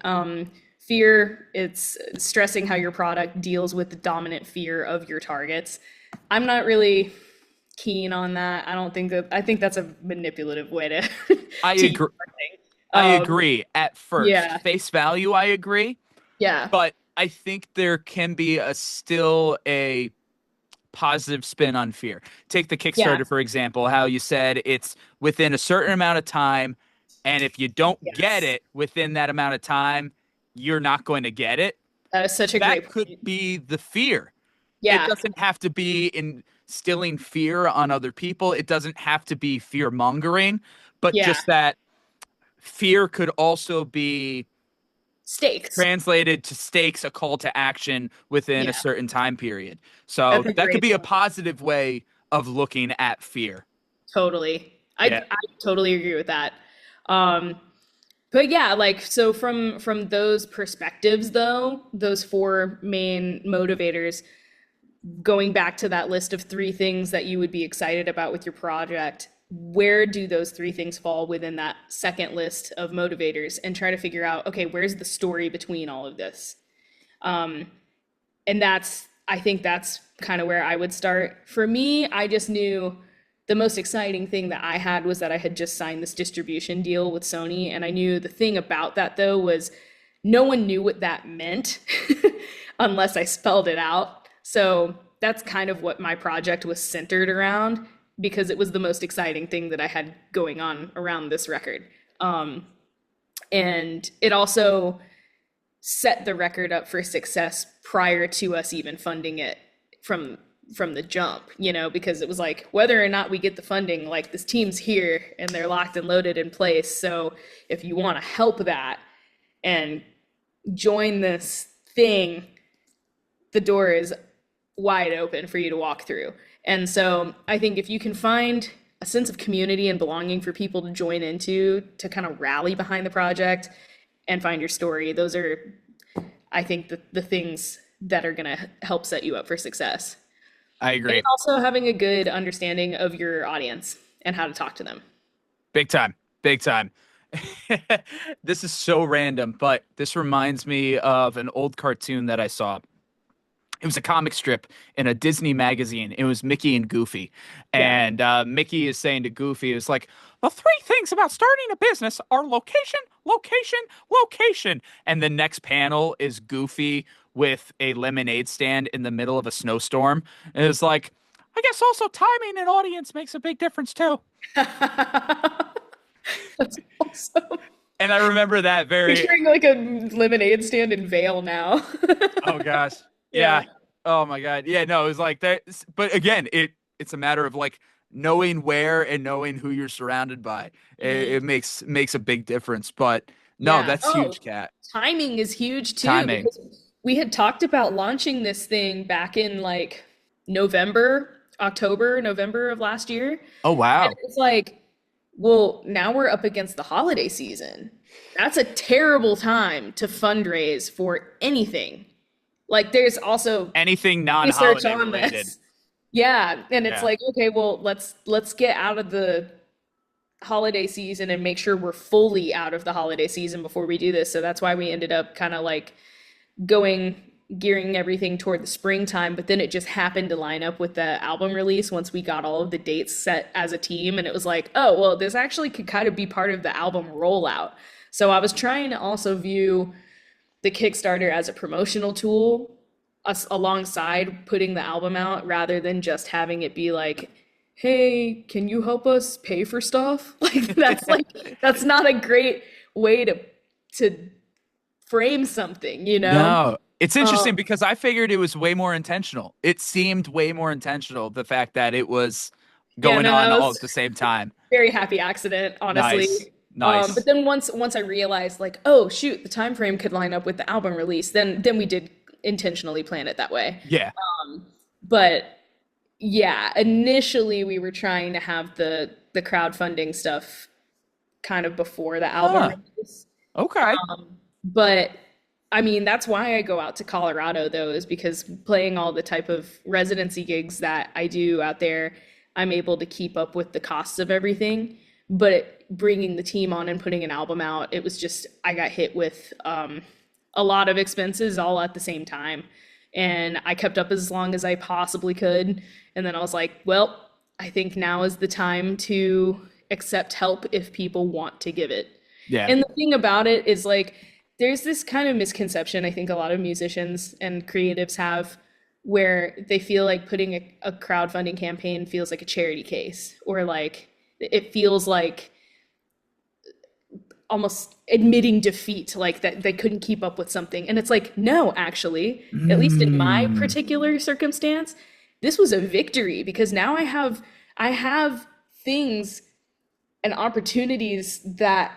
Fear, it's stressing how your product deals with the dominant fear of your targets. I'm not really keen on that. I think that's a manipulative way to I to use agree. marketing. I Um, agree at first. yeah, Face value, I agree. yeah, But I think there can be still a positive spin on fear. Take the yeah, Kickstarter, for example, how you said it's within a certain amount of time. And if you don't get yes. it within that amount of time, you're not going to get it. That is such a That great could point. be the fear. It Yeah, doesn't have to be instilling fear on other people. It doesn't have to be fear mongering, but yeah. just that fear could also be Stakes. translated to stakes, a call to action within a Yeah, certain time period. So that's a that could great be a point. positive way of looking at fear. Totally. Yeah, I totally agree with that. Um, but yeah, like so from those perspectives though, those four main motivators, going back to that list of three things that you would be excited about with your project, where do those three things fall within that second list of motivators and try to figure out, okay, where's the story between all of this? And I think that's kind of where I would start. For me, I just knew the most exciting thing that I had was that I had just signed this distribution deal with Sony. And I knew the thing about that though was no one knew what that meant unless I spelled it out. So that's kind of what my project was centered around because it was the most exciting thing that I had going on around this record. And it also set the record up for success prior to us even funding it from the jump, because it was like whether or not we get the funding, like this team's here and they're locked and loaded in place. So if you want to help that and join this thing, the door is wide open for you to walk through. And so I think if you can find a sense of community and belonging for people to join into, to kind of rally behind the project and find your story, those are, I think, the things that are going to help set you up for success. I And agree. also having a good understanding of your audience and how to talk to them. Big time. Big time. This is so random, but this reminds me of an old cartoon that I saw. It was a comic strip in a Disney magazine. It was Mickey and Goofy. Yeah. And Mickey is saying to Goofy, it's like, the three things about starting a business are location, location, location. And the next panel is Goofy with a lemonade stand in the middle of a snowstorm. And it's like, I guess also timing and audience makes a big difference too. That's awesome. And I remember that very, Picturing like a lemonade stand in Vale now. oh gosh. Yeah. Yeah. Oh my God. Yeah, no, it was like that. But again, it's a matter of like knowing where and knowing who you're surrounded by. It Mhm. makes a big difference. But no, Yeah. that's Oh, huge, Cat. timing is huge too Timing. because we had talked about launching this thing back in like November of last year. Oh And wow. it's like, well, now we're up against the holiday season. That's a terrible time to fundraise for anything. Like, there's also Anything research non-holiday on related. this. Yeah, and it's Yeah. like, okay, well, let's get out of the holiday season and make sure we're fully out of the holiday season before we do this. So that's why we ended up kind of like going gearing everything toward the springtime, but then it just happened to line up with the album release once we got all of the dates set as a team, and it was like, oh, well, this actually could kind of be part of the album rollout. So I was trying to also view the Kickstarter as a promotional tool us alongside putting the album out rather than just having it be like, hey, can you help us pay for stuff? Like that's not a great way to frame something, you know? No, it's interesting Um, because I figured it was way more intentional. It seemed way more intentional, the fact that it was yeah, going no, on that all at was the same time. very happy accident, Nice. honestly. But Nice. then once I realized like, oh shoot, the time frame could line up with the album release, then we did intentionally plan it that way. Yeah. But yeah, initially we were trying to have the crowdfunding stuff kind of before the album Huh. release. Okay. But I mean, that's why I go out to Colorado though, is because playing all the type of residency gigs that I do out there, I'm able to keep up with the costs of everything. But bringing the team on and putting an album out, it was just, I got hit with a lot of expenses all at the same time. And I kept up as long as I possibly could. And then I was like, well, I think now is the time to accept help if people want to give it. Yeah. And the thing about it is like there's this kind of misconception I think a lot of musicians and creatives have where they feel like putting a crowdfunding campaign feels like a charity case or like it feels like almost admitting defeat, like that they couldn't keep up with something. And it's like, no, actually, at least in my Mm. particular circumstance, this was a victory because now I have things and opportunities that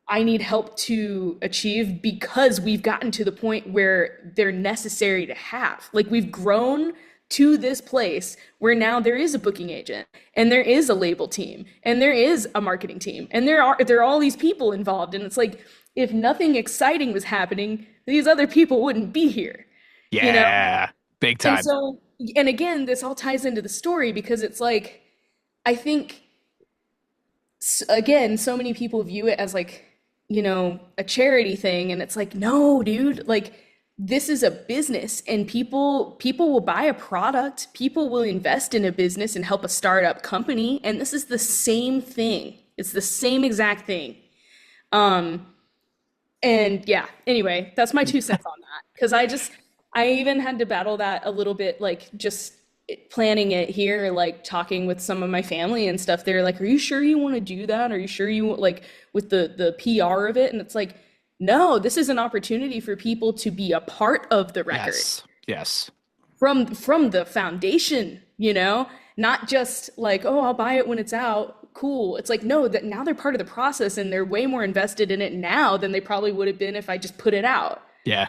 I need help to achieve because we've gotten to the point where they're necessary to have. Like we've grown to this place where now there is a booking agent and there is a label team and there is a marketing team and there are all these people involved and it's like if nothing exciting was happening, these other people wouldn't be here, you know? Yeah. Big And time. so and again, this all ties into the story because it's like I think again, so many people view it as like, a charity thing and it's like, no, dude, like this is a business and people will buy a product, people will invest in a business and help a startup company and this is the same thing. It's the same exact thing. Um and yeah, anyway, that's my 2 cents on that because I even had to battle that a little bit like just planning it here, like talking with some of my family and stuff. They're like, "Are you sure you want to do that? Are you sure you want like with the PR of it?" And it's like, "No, this is an opportunity for people to be a part of the record Yes. Yes. from the foundation, Not just like, "Oh, I'll buy it when it's out." Cool. It's like, no, that now they're part of the process and they're way more invested in it now than they probably would have been if I just put it out, Yeah.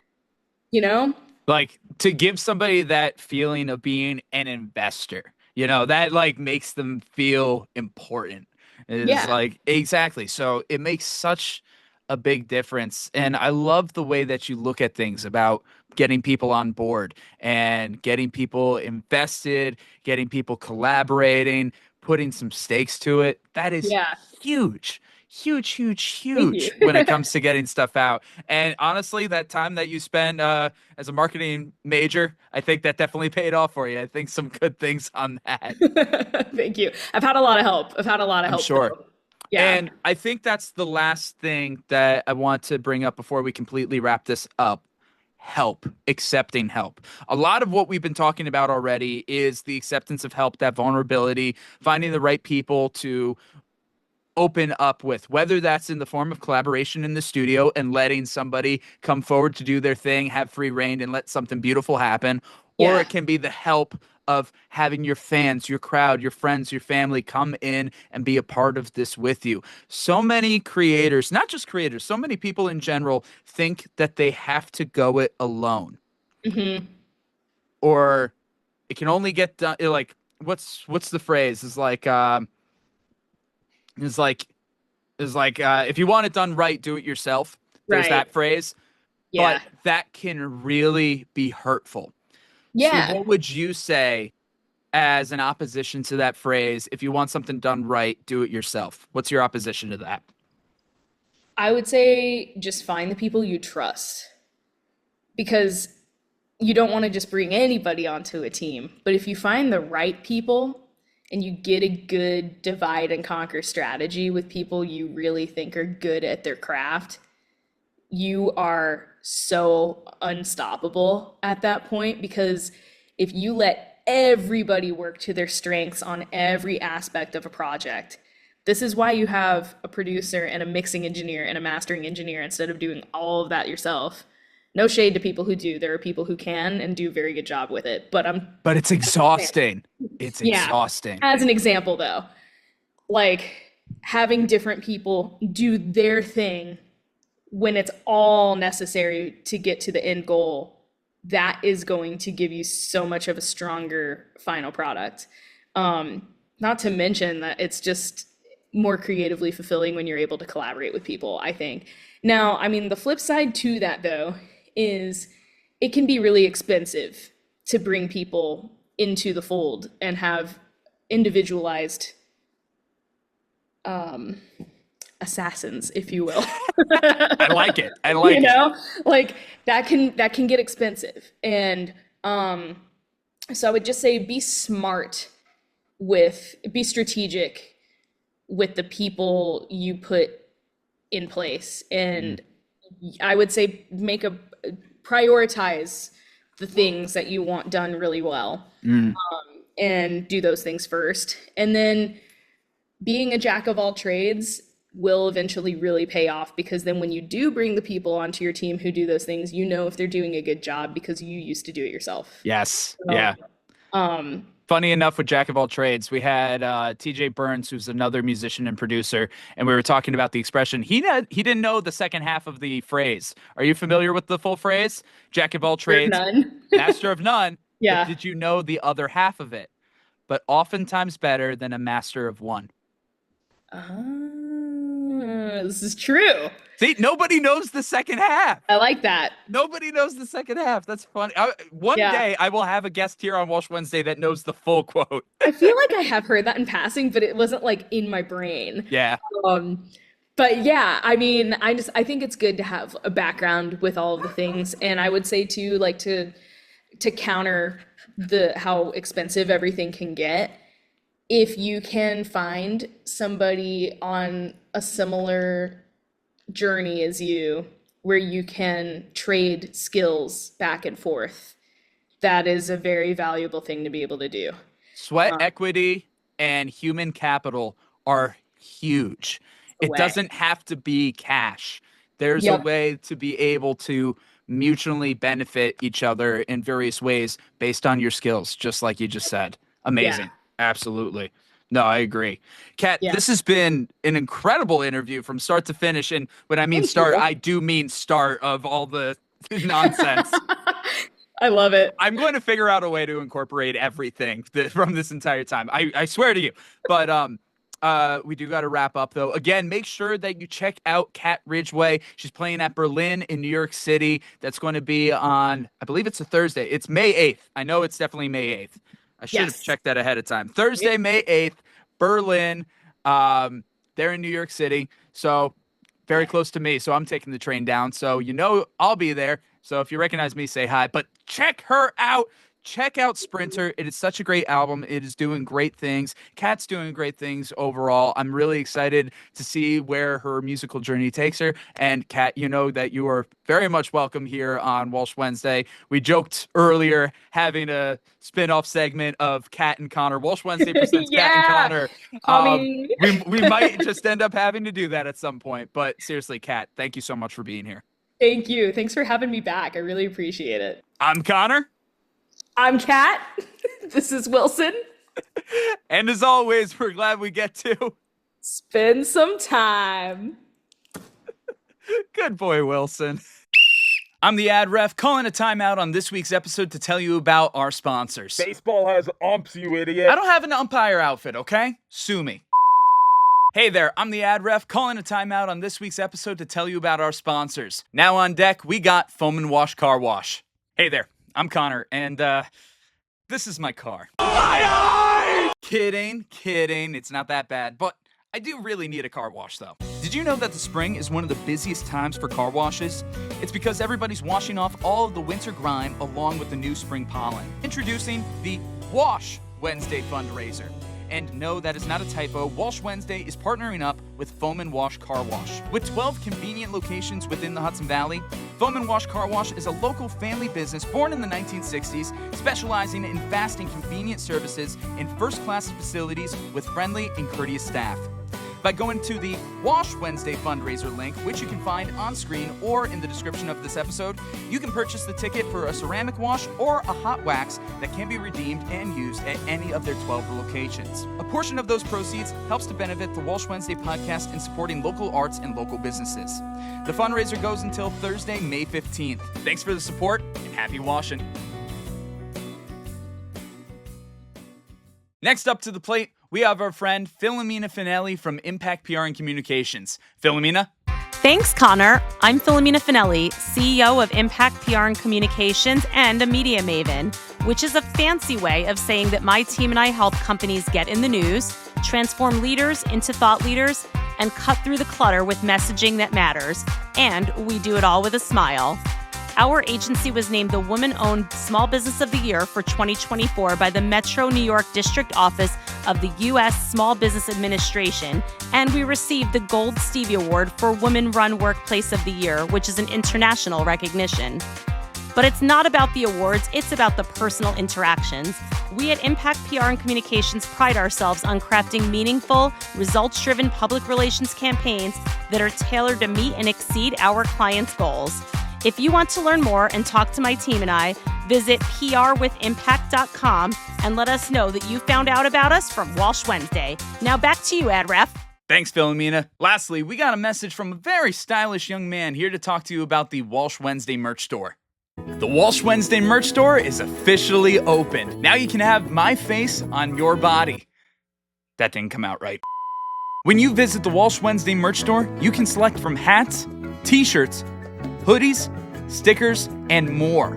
you know? Like to give somebody that feeling of being an investor, that like makes them feel important. Is Yeah. like exactly. So it makes such a big difference. And I love the way that you look at things about getting people on board and getting people invested, getting people collaborating, putting some stakes to it. That is Yeah. huge. Huge, huge, Thank you. huge when it comes to getting stuff out. And honestly, that time that you spend as a marketing major, I think that definitely paid off for you. I think some good things on that. Thank you. I've had a lot of help. I've had a lot of I'm help sure. though. Yeah. And I think that's the last thing that I want to bring up before we completely wrap this up. help, accepting help. A lot of what we've been talking about already is the acceptance of help, that vulnerability, finding the right people to open up with, whether that's in the form of collaboration in the studio and letting somebody come forward to do their thing, have free reign and let something beautiful happen, or Yeah. it can be the help of having your fans, your crowd, your friends, your family come in and be a part of this with you. So many creators, not just creators, so many people in general think that they have to go it alone, Hmm. or it can only get done like what's the phrase? Is like if you want it done right, do it yourself. There's Right. that phrase, but Yeah. that can really be hurtful. So Yeah. what would you say as an opposition to that phrase? If you want something done right, do it yourself. What's your opposition to that? I would say just find the people you trust because you don't want to just bring anybody onto a team. But if you find the right people and you get a good divide and conquer strategy with people you really think are good at their craft, you are so unstoppable at that point because if you let everybody work to their strengths on every aspect of a project, this is why you have a producer and a mixing engineer and a mastering engineer instead of doing all of that yourself. No shade to people who do. There are people who can and do a very good job with it. But But it's exhausting. It's yeah. exhausting. As an example though, like having different people do their thing when it's all necessary to get to the end goal, that is going to give you so much of a stronger final product. Not to mention that it's just more creatively fulfilling when you're able to collaborate with people, I think. Now, I mean, the flip side to that, though, is it can be really expensive to bring people into the fold and have individualized assassins, if you will. I like it. I You like it. know, like that can get expensive. And so I would just say be strategic with the people you put in place. And I would say prioritize the things that you want done really well Mm. and do those things first. And then being a jack of all trades will eventually really pay off because then when you do bring the people onto your team who do those things, you know if they're doing a good job because you used to do it yourself. Yes. So, Yeah. Funny enough, with Jack of all trades, we had TJ Burns, who's another musician and producer, and we were talking about the expression. He didn't know the second half of the phrase. Are you familiar with the full phrase? Jack of all there's trades, none. master of none. But Yeah. did you know the other half of it? But oftentimes better than a master of one. This is true. See, nobody knows the second half. I like that. Nobody knows the second half. That's funny. One Yeah. day I will have a guest here on Walsh Wednesday that knows the full quote. I feel like I have heard that in passing, but it wasn't like in my brain. Yeah. Um, but yeah, I mean, I think it's good to have a background with all of the things, and I would say too, like to counter the how expensive everything can get, if you can find somebody on a similar journey as you, where you can trade skills back and forth, that is a very valuable thing to be able to do. Sweat equity and human capital are huge. It Away. doesn't have to be cash. There's a Yep. way to be able to mutually benefit each other in various ways based on your skills, just like you just said. Yeah. Amazing. Absolutely. No, I agree. Kat, Yeah. this has been an incredible interview from start to finish. And when I mean Thank start, you. I do mean start of all the nonsense. I love it. I'm going to figure out a way to incorporate everything from this entire time. I swear to you. But we do got to wrap up though. Again, make sure that you check out Cat Ridgeway. She's playing at Berlin in New York City. That's going to be on, I believe it's a Thursday. It's May 8th. I know it's definitely May 8th. I should have Yes. checked that ahead of time. Thursday, May 8th, Berlin. They're in New York City. So very close to me. So I'm taking the train down. So you know I'll be there. So if you recognize me, say hi. But check her out. check out Sprinter. It is such a great album. It is doing great things. Cat's doing great things overall. I'm really excited to see where her musical journey takes her. And Cat, you know that you are very much welcome here on Walsh Wednesday. We joked earlier having a spin-off segment of Cat and Connor. Walsh Wednesday presents Cat and Yeah. Connor. Call me. We might just end up having to do that at some point. But seriously, Cat, thank you so much for being here. Thank you. Thanks for having me back. I really appreciate it. I'm Connor. I'm Kat. This is Wilson. And as always, we're glad we get to Spend some time. Good boy, Wilson. I'm the ad ref, calling a timeout on this week's episode to tell you about our sponsors. Baseball has umps, you idiot. I don't have an umpire outfit, okay? Sue me. Hey there, I'm the ad ref, calling a timeout on this week's episode to tell you about our sponsors. Now on deck, we got Foam and Wash Car Wash. Hey there, I'm Connor, and this is my car. Kidding, it's not that bad, but I do really need a car wash though. Did you know that the spring is one of the busiest times for car washes? It's because everybody's washing off all of the winter grime along with the new spring pollen. Introducing the Walsh Wednesday fundraiser. And no, that is not a typo. Walsh Wednesday is partnering up with Foam and Wash Car Wash. With 12 convenient locations within the Hudson Valley, Foam and Wash Car Wash is a local family business born in the 1960s, specializing in fast and convenient services in first-class facilities with friendly and courteous staff. By going to the Walsh Wednesday fundraiser link, which you can find on screen or in the description of this episode, you can purchase the ticket for a ceramic wash or a hot wax that can be redeemed and used at any of their 12 locations. A portion of those proceeds helps to benefit the Walsh Wednesday podcast in supporting local arts and local businesses. The fundraiser goes until Thursday, May 15th. Thanks for the support and happy washing. Next up to the plate, we have our friend Philomena Finelli from Impact PR and Communications. Philomena? Thanks, Connor. I'm Philomena Finelli, CEO of Impact PR and Communications and a media maven, which is a fancy way of saying that my team and I help companies get in the news, transform leaders into thought leaders, and cut through the clutter with messaging that matters. And we do it all with a smile. Our agency was named the Woman-Owned Small Business of the Year for 2024 by the Metro New York District Office of the U.S. Small Business Administration, and we received the Gold Stevie Award for Women-Run Workplace of the Year, which is an international recognition. But it's not about the awards, it's about the personal interactions. We at Impact PR and Communications pride ourselves on crafting meaningful, results-driven public relations campaigns that are tailored to meet and exceed our clients' goals. If you want to learn more and talk to my team and I, visit prwithimpact.com and let us know that you found out about us from Walsh Wednesday. Now back to you, Ad Ref. Thanks, Philomena. Lastly, we got a message from a very stylish young man here to talk to you about the Walsh Wednesday merch store. The Walsh Wednesday merch store is officially open. Now you can have my face on your body. That didn't come out right. When you visit the Walsh Wednesday merch store, you can select from hats, t-shirts, hoodies, stickers, and more.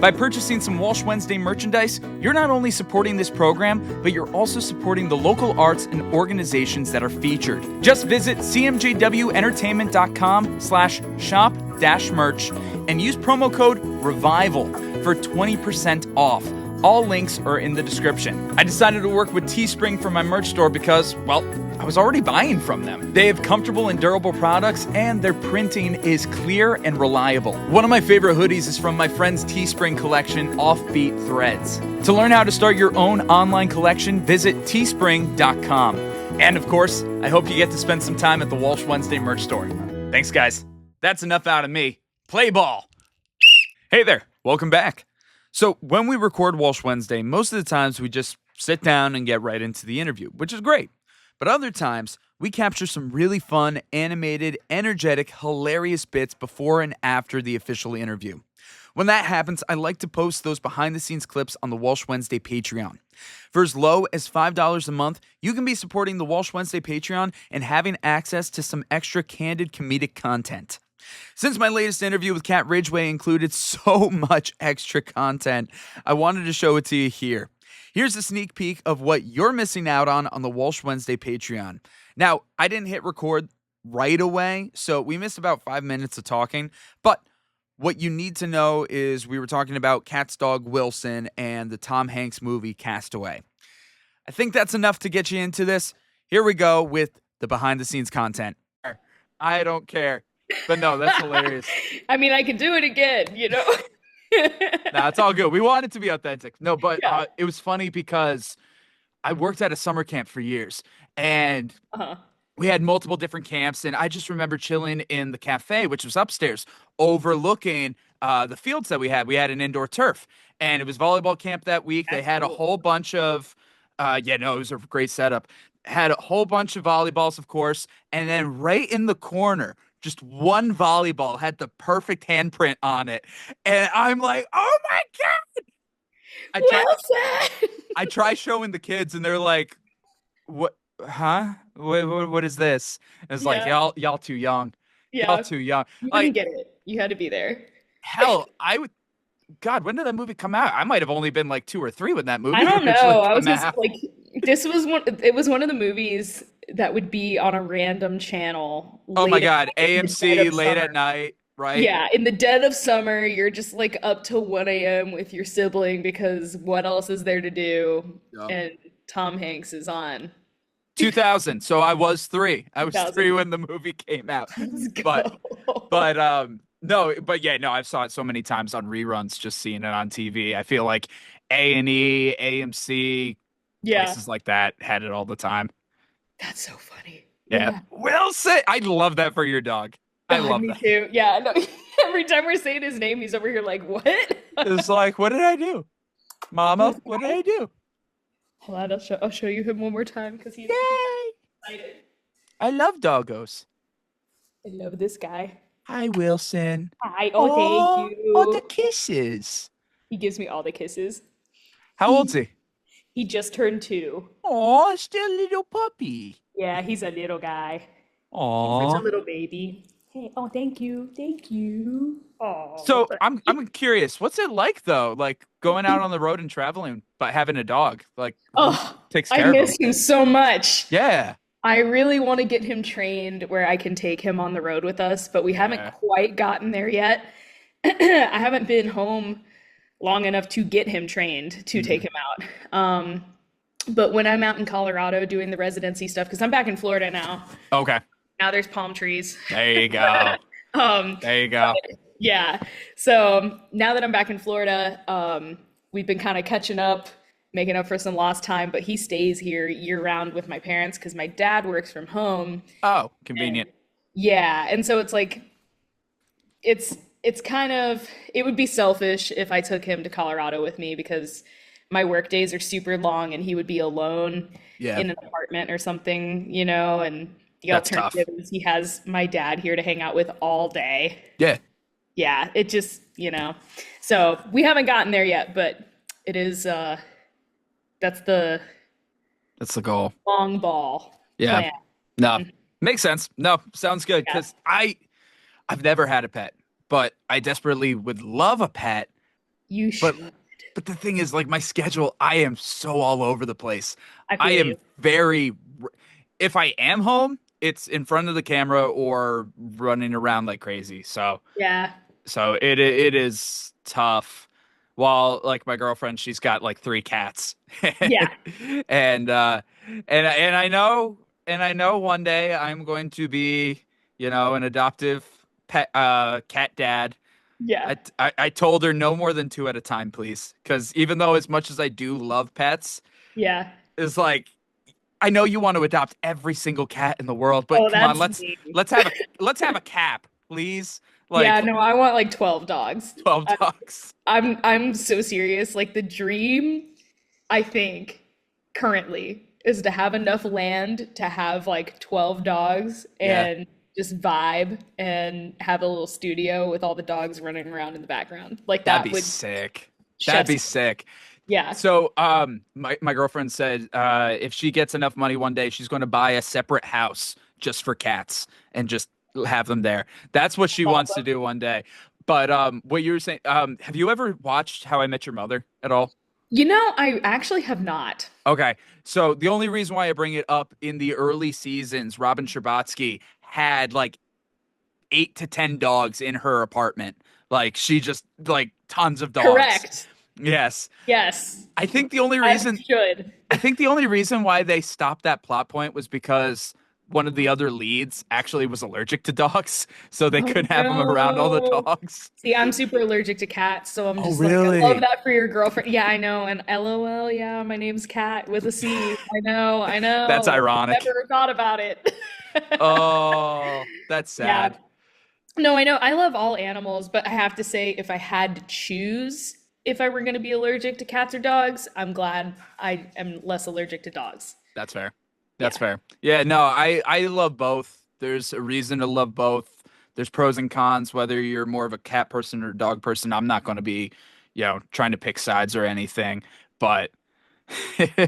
By purchasing some Walsh Wednesday merchandise, you're not only supporting this program, but you're also supporting the local arts and organizations that are featured. Just visit cmjwentertainment.com/shop-merch and use promo code REVIVAL for 20% off. All links are in the description. I decided to work with Teespring for my merch store because, well, I was already buying from them. They have comfortable and durable products, and their printing is clear and reliable. One of my favorite hoodies is from my friend's Teespring collection, Offbeat Threads. To learn how to start your own online collection, visit teespring.com. And of course, I hope you get to spend some time at the Walsh Wednesday merch store. Thanks, guys. That's enough out of me. Play ball. Hey there. Welcome back. So when we record Walsh Wednesday, most of the times we just sit down and get right into the interview, which is great. But other times, we capture some really fun, animated, energetic, hilarious bits before and after the official interview. When that happens, I like to post those behind-the-scenes clips on the Walsh Wednesday Patreon. For as low as $5 a month, you can be supporting the Walsh Wednesday Patreon and having access to some extra candid comedic content. Since my latest interview with Cat Ridgeway included so much extra content, I wanted to show it to you here. Here's a sneak peek of what you're missing out on the Walsh Wednesday Patreon. Now, I didn't hit record right away, so we missed about 5 minutes of talking, but what you need to know is we were talking about Cat's dog Wilson and the Tom Hanks movie Castaway. I think that's enough to get you into this. Here we go with the behind the scenes content. I don't care. But no, that's hilarious. I mean, I could do it again, you know? Nah, it's all good. We want it to be authentic. No, but Yeah. it was funny because I worked at a summer camp for years, and Uh-huh. we had multiple different camps, and I just remember chilling in the cafe, which was upstairs, overlooking the fields that we had. We had an indoor turf, and it was volleyball camp that week. They That's had a cool. whole bunch of, it was a great setup. Had a whole bunch of volleyballs, of course, and then right in the corner, just one volleyball had the perfect handprint on it, and I'm like, oh my god! Wilson! I try showing the kids, and they're like, "What? Huh? What is this?" And it's like, Yeah. y'all too young. Yeah. Y'all too young. You Like, didn't get it. You had to be there. hell, I would. God, when did that movie come out? I might have only been like 2 or 3 when that movie I don't originally know. I was came just out. like, it was one of the movies that would be on a random channel Oh my late at God, night in the dead AMC of late summer. at night, right? Yeah, in the dead of summer, you're just like up till 1 a.m. with your sibling because what else is there to do? Yep. And Tom Hanks is on. 2000. So I was 3. I was 2000. 3 when the movie came out. Let's But go. no, but yeah, no, I've saw it so many times on reruns, just seeing it on TV. I feel like A&E, AMC, Yeah, places like that had it all the time. that's so funny. Yeah. Wilson. I love that for your dog. I God, love me that. too. Yeah, no, every time we're saying his name, he's over here like, what? It's like, what did I do? Mama, what did I do? Hold on, I'll show you him one more time because he's Yay. excited. I love doggos. I love this guy. Hi, Wilson. Hi, thank Oh, the you. kisses. He gives me all the kisses. How old's he? He just turned 2. Oh, still a little puppy. Yeah, he's a little guy. Such a Aw. little baby. Hey, thank you. Thank you. Oh. So I'm curious, what's it like though? Like going out on the road and traveling, but having a dog, like who Oh, takes I care of him? miss him so much. Yeah. I really want to get him trained where I can take him on the road with us, but we haven't Yeah. quite gotten there yet. I haven't been home long enough to get him trained to take him out. But when I'm out in Colorado doing the residency stuff, because I'm back in Florida now. Okay. Now there's palm trees. There you go. Um, There you go. yeah. So now that I'm back in Florida, we've been kind of catching up, making up for some lost time, but he stays here year round with my parents because my dad works from home. Oh, convenient. Yeah. And so it's like, it's kind of, it would be selfish if I took him to Colorado with me because my work days are super long and he would be alone Yeah. in an apartment or something, you know, and the That's tough. alternative is he has my dad here to hang out with all day. Yeah. Yeah, it just, you know. So we haven't gotten there yet, but it is that's the That's the goal. long ball Yeah. plan. No. Makes sense. No, sounds good. Yeah. Because I've never had a pet, but I desperately would love a pet. You But should. but the thing is, like my schedule, I am so all over the place. I I feel am you. very if I am home, it's in front of the camera or running around like crazy. So Yeah. it is tough. While like my girlfriend, she's got like 3 cats. Yeah. And I know one day I'm going to be, an adoptive pet cat dad. Yeah. I told her no more than 2 at a time, please. Because even though as much as I do love pets, Yeah. it's like I know you want to adopt every single cat in the world, but Oh, come on, that's me. let's have a cap, please. Like Yeah, no, I want like 12 dogs. 12 dogs. I'm so serious. Like the dream, I think, currently is to have enough land to have like 12 dogs Yeah. and just vibe and have a little studio with all the dogs running around in the background. Like that That'd be would sick. That'd be chef's sick. yeah. So, my girlfriend said, if she gets enough money one day, she's going to buy a separate house just for cats and just have them there. That's what she wants to do one day. But, what you were saying, have you ever watched How I Met Your Mother at all? You know, I actually have not. Okay. So the only reason why I bring it up in the early seasons, Robin Scherbatsky had like 8 to 10 dogs in her apartment. Like she just like tons of dogs. Correct. Yes. Yes. I think the only As reason should. I think the only reason why they stopped that plot point was because one of the other leads actually was allergic to dogs, so they Oh couldn't have him around all the no. dogs. See, I'm super allergic to cats, so I'm Oh, just like, I love really? that for your girlfriend. Yeah, I know. And LOL, yeah, my name's Cat with a C. I know, I That's know. ironic. Never thought about it. Oh, that's Yeah. sad. No, I know. I love all animals, but I have to say, if I had to choose if I were going to be allergic to cats or dogs, I'm glad I am less allergic to dogs. That's fair. That's Yeah. fair. Yeah, no, I love both. There's a reason to love both. There's pros and cons, whether you're more of a cat person or a dog person. I'm not going to be, trying to pick sides or anything. But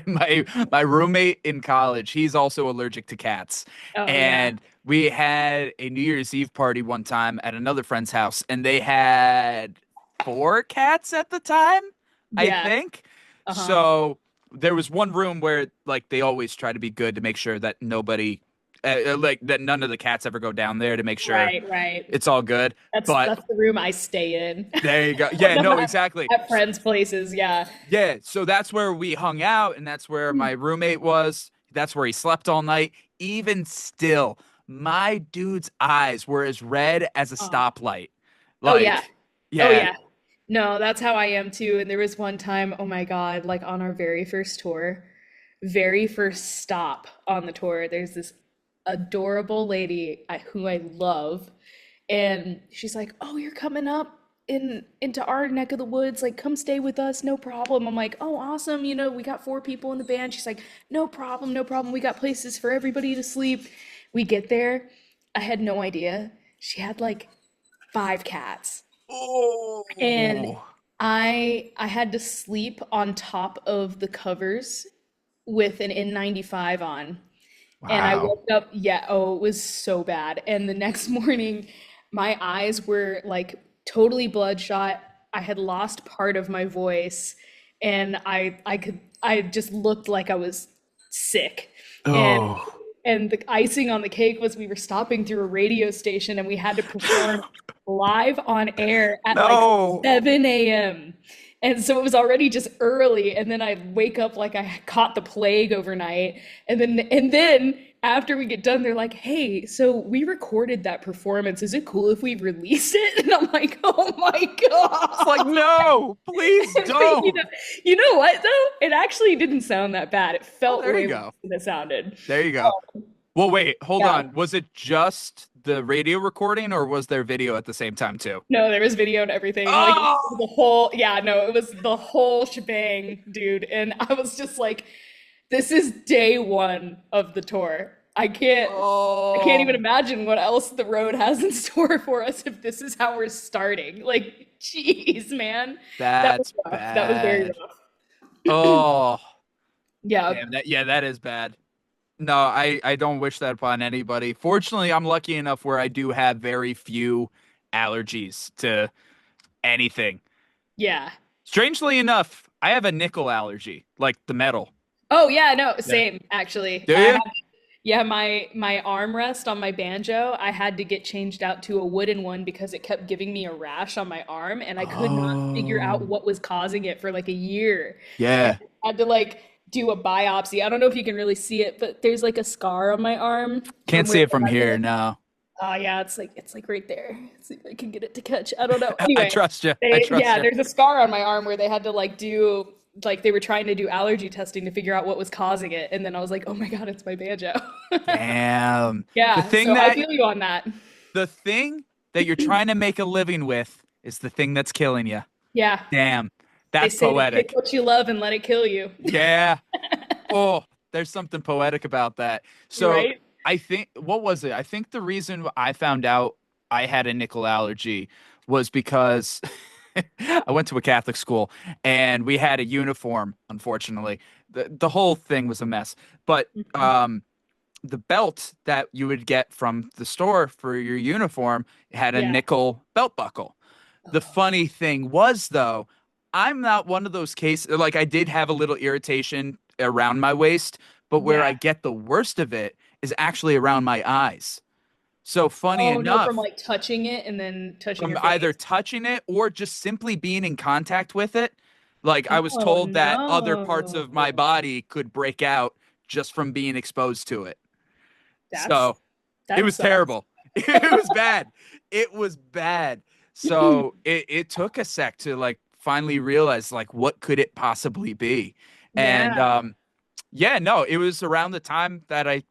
my roommate in college, he's also allergic to cats. Oh, yeah. And we had a New Year's Eve party one time at another friend's house, and they had four cats at the time, I Yeah. think. Uh-huh. So there was one room where like they always try to be good to make sure that nobody like that none of the cats ever go down there to make sure Right, right. it's all good. But That's the room I stay in. there you go. Yeah, When I'm no, exactly. at friends' places, yeah. Yeah, so that's where we hung out, and that's where my roommate was. That's where he slept all night. Even still, my dude's eyes were as red as a Oh, stoplight. oh yeah. Like, Oh yeah. yeah. No, that's how I am too. And there was one time, oh my God, like on our very first tour, very first stop on the tour, there's this adorable lady who I love, and she's like, "Oh, you're coming up into our neck of the woods, like come stay with us, no problem." I'm like, "Oh, awesome, we got four people in the band." She's like, "No problem, no problem. We got places for everybody to sleep." We get there, I had no idea. She had like five cats. And Oh, I had to sleep on top of the covers with an N95 on. And I wow. woke up, yeah, oh, it was so bad. And the next morning, my eyes were like totally bloodshot. I had lost part of my voice, and I just looked like I was sick. And Oh, the icing on the cake was we were stopping through a radio station and we had to perform live on air at like no. 7 a.m. And so it was already just early, and then I wake up like I caught the plague overnight. And then after we get done, they're like, "Hey, so we recorded that performance. Is it cool if we release it?" And I'm like, "Oh my It's like, God." no, please But don't. you know what though? It actually didn't sound that bad. It Oh, felt there you way worse go. than it sounded. There you go. Well, wait, hold Yeah. on. Was it just the radio recording or was there video at the same time too? No, there was video and everything. Like Oh, the whole, yeah, no, it was the whole shebang, dude. And I was just like, this is day one of the tour. I can't even oh, imagine what else the road has in store for us if this is how we're starting. Like, jeez, man. That was that's rough. That was very bad. rough. Oh, Yeah. damn that. Yeah, that is bad. No, I don't wish that upon anybody. Fortunately, I'm lucky enough where I do have very few allergies to anything. Yeah. Strangely enough, I have a nickel allergy, like the metal. Oh yeah, no, Yeah. same actually. Do you? Yeah, my armrest on my banjo, I had to get changed out to a wooden one because it kept giving me a rash on my arm, and I could not figure out Oh, what was causing it for like a year. And yeah. I had to like do a biopsy. I don't know if you can really see it, but there's like a scar on my arm Can't from see where it they from had here. to. No. Oh yeah, it's like right there. Let's see if I can get it to catch. I don't know. I Anyway, trust you. I they trust yeah, you. there's a scar on my arm where they had to like they were trying to do allergy testing to figure out what was causing it, and then I was like, oh my God, it's my banjo. Damn. The Yeah, thing so I that feel you on that. the thing that you're trying to make a living with is the thing that's killing you. Yeah, Damn. they That's say to pick poetic. what you love and let it kill you. Yeah. Oh, there's something poetic about that. So Right? I think, what was it? I think the reason I found out I had a nickel allergy was because I went to a Catholic school and we had a uniform, unfortunately. The whole thing was a mess. But Mhm. the belt that you would get from the store for your uniform had a Yeah. nickel belt buckle. The funny thing was, though, I'm not one of those cases. Like, I did have a little irritation around my waist, but where I Yeah. get the worst of it is actually around my eyes. So funny Oh no, from enough, like touching it and then touching from your either face. touching it or just simply being in contact with it, like I was Oh told that other parts no. of my body could break out just from being exposed to it. That's So it that was sucks. terrible. It was bad. It was bad. So it took a sec to like finally realize like what could it possibly be. And Yeah. yeah, no, it was around the time that I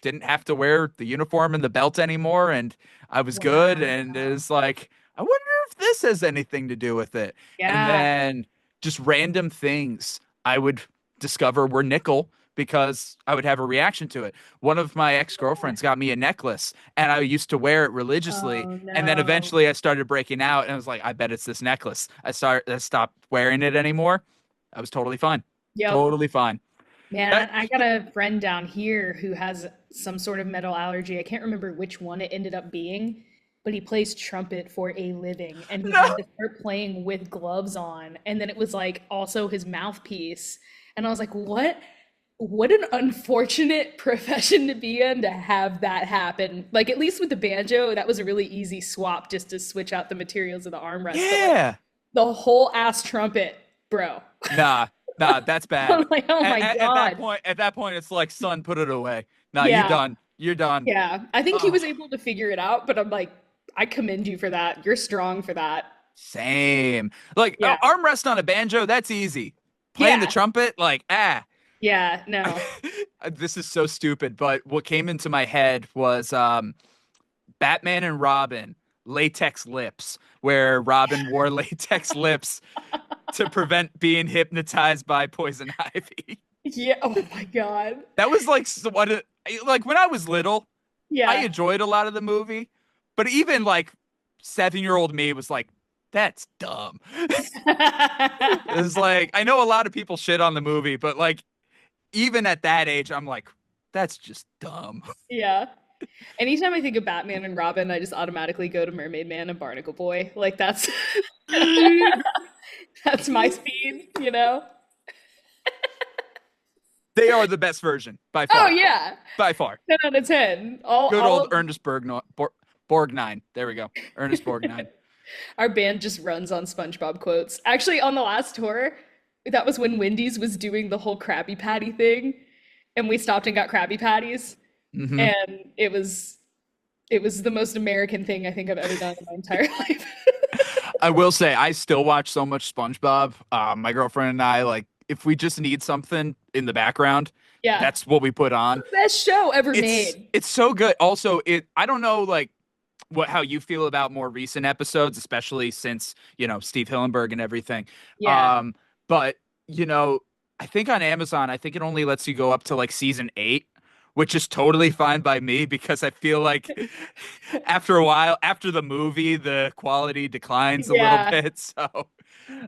didn't have to wear the uniform and the belt anymore, and I was good. Wow. And it was like, I wonder if this has anything to do with it. And Yeah. then just random things I would discover were nickel because I would have a reaction to it. One of my ex-girlfriends got me a necklace and I used to wear it religiously. Oh And then no. eventually I started breaking out and I was like, I bet it's this necklace. I stopped wearing it anymore. I was totally fine. Yep. Totally fine. Man, That, I got a friend down here who has some sort of metal allergy. I can't remember which one it ended up being, but he plays trumpet for a living and he no. had to start playing with gloves on. And then it was like also his mouthpiece. And I was like, what an unfortunate profession to be in to have that happen. Like at least with the banjo, that was a really easy swap just to switch out the materials of the armrest. But like Yeah. the whole ass trumpet, bro. Nah, nah, that's bad. I'm like, oh my God. At that point, it's like, son, put it away. Nah, you're Yeah. done. You're done. Yeah, I think he Oh, was able to figure it out, but I'm like, I commend you for that. You're strong for that. same. Like Yeah. armrest on a banjo, that's easy. Playing the Yeah. trumpet, like, ah. Yeah. No. This is so stupid, but what came into my head was Batman and Robin, latex lips, where Robin wore latex lips to prevent being hypnotized by poison ivy. Yeah. Oh my God. That was like like when I was little, I Yeah. enjoyed a lot of the movie, but even like 7-year-old me was like, that's dumb. It's like I know a lot of people shit on the movie, but like even at that age, I'm like, that's just dumb. Yeah. Anytime I think of Batman and Robin, I just automatically go to Mermaid Man and Barnacle Boy. Like that's that's my speed, you know? They are the best version by Oh far. yeah. By far. 10 out of 10. Good All old of Ernest Borgnine. There we go. Ernest Borgnine. our band just runs on SpongeBob quotes. Actually, on the last tour, that was when Wendy's was doing the whole Krabby Patty thing, and we stopped and got Krabby Patties, Hmm. and it was the most American thing I think I've ever done in my entire life. I will say I still watch so much SpongeBob. My girlfriend and I, like, if we just need something in the background, Yeah, that's what we put on. best show ever It's made. it's so good. Also, I don't know like how you feel about more recent episodes, especially since, Steve Hillenburg and everything. Yeah. Um, but I think on Amazon, I think it only lets you go up to like season 8, which is totally fine by me because I feel like after a while, after the movie, the quality declines a little Yeah. bit. So,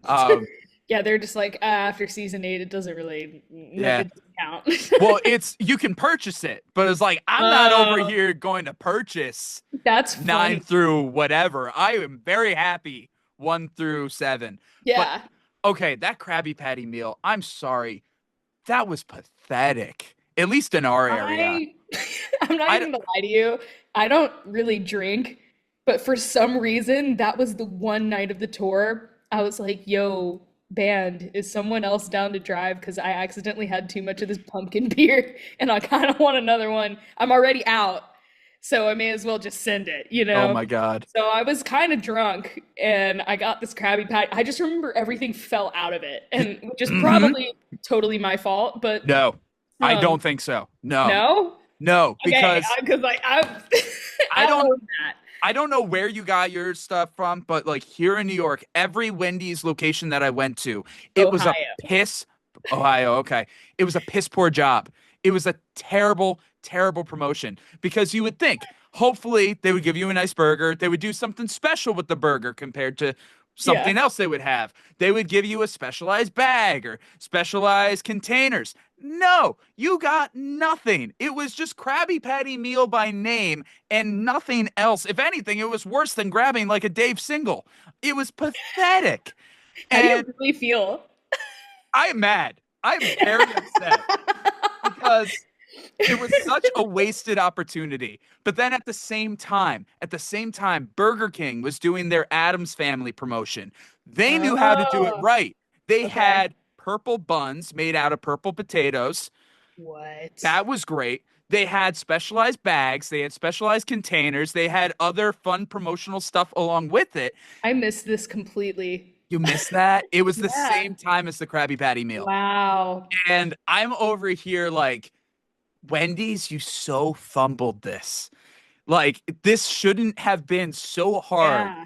um, Yeah, they're just like, after season 8, it doesn't really, no, yeah. it doesn't count. Well, you can purchase it, but it's like I'm not over here going to purchase That's 9 funny. through whatever. I am very happy 1 through 7. But Yeah. okay, that Krabby Patty meal, I'm sorry, that was pathetic. At least in our area. I I'm not I even gonna lie to you. I don't really drink, but for some reason, that was the one night of the tour. I was like, yo, band, is someone else down to drive? Because I accidentally had too much of this pumpkin beer and I kind of want another one. I'm already out, so I may as well just send it, you Oh know? my God. So I was kind of drunk and I got this Krabby Patty. I just remember everything fell out of it, and which is Hmm. probably totally my fault, but No, I um, don't think so. No, no? no, Okay, because because I I don't outlawed that. I don't know where you got your stuff from, but like here in New York, every Wendy's location that I went to, it was a Ohio. piss. Ohio, okay. It was a piss poor job. It was a terrible, terrible promotion because you would think, hopefully, they would give you a nice burger. They would do something special with the burger compared to Yeah. something else they would have. They would give you a specialized bag or specialized containers. No, you got nothing. It was just Krabby Patty meal by name and nothing else. If anything, it was worse than grabbing like a Dave single. It was pathetic. How do you And really feel? I am mad. I'm very upset because It was such a wasted opportunity. But then at the same time, Burger King was doing their Addams Family promotion. They knew how to do it Oh, right. They okay. had purple buns made out of purple potatoes. What? That was great. They had specialized bags, they had specialized containers, they had other fun promotional stuff along with it. I missed this completely. You missed that? It was the Yeah. same time as the Krabby Patty meal. Wow. And I'm over here like, Wendy's, you so fumbled this. Like, this shouldn't have been so hard, Yeah.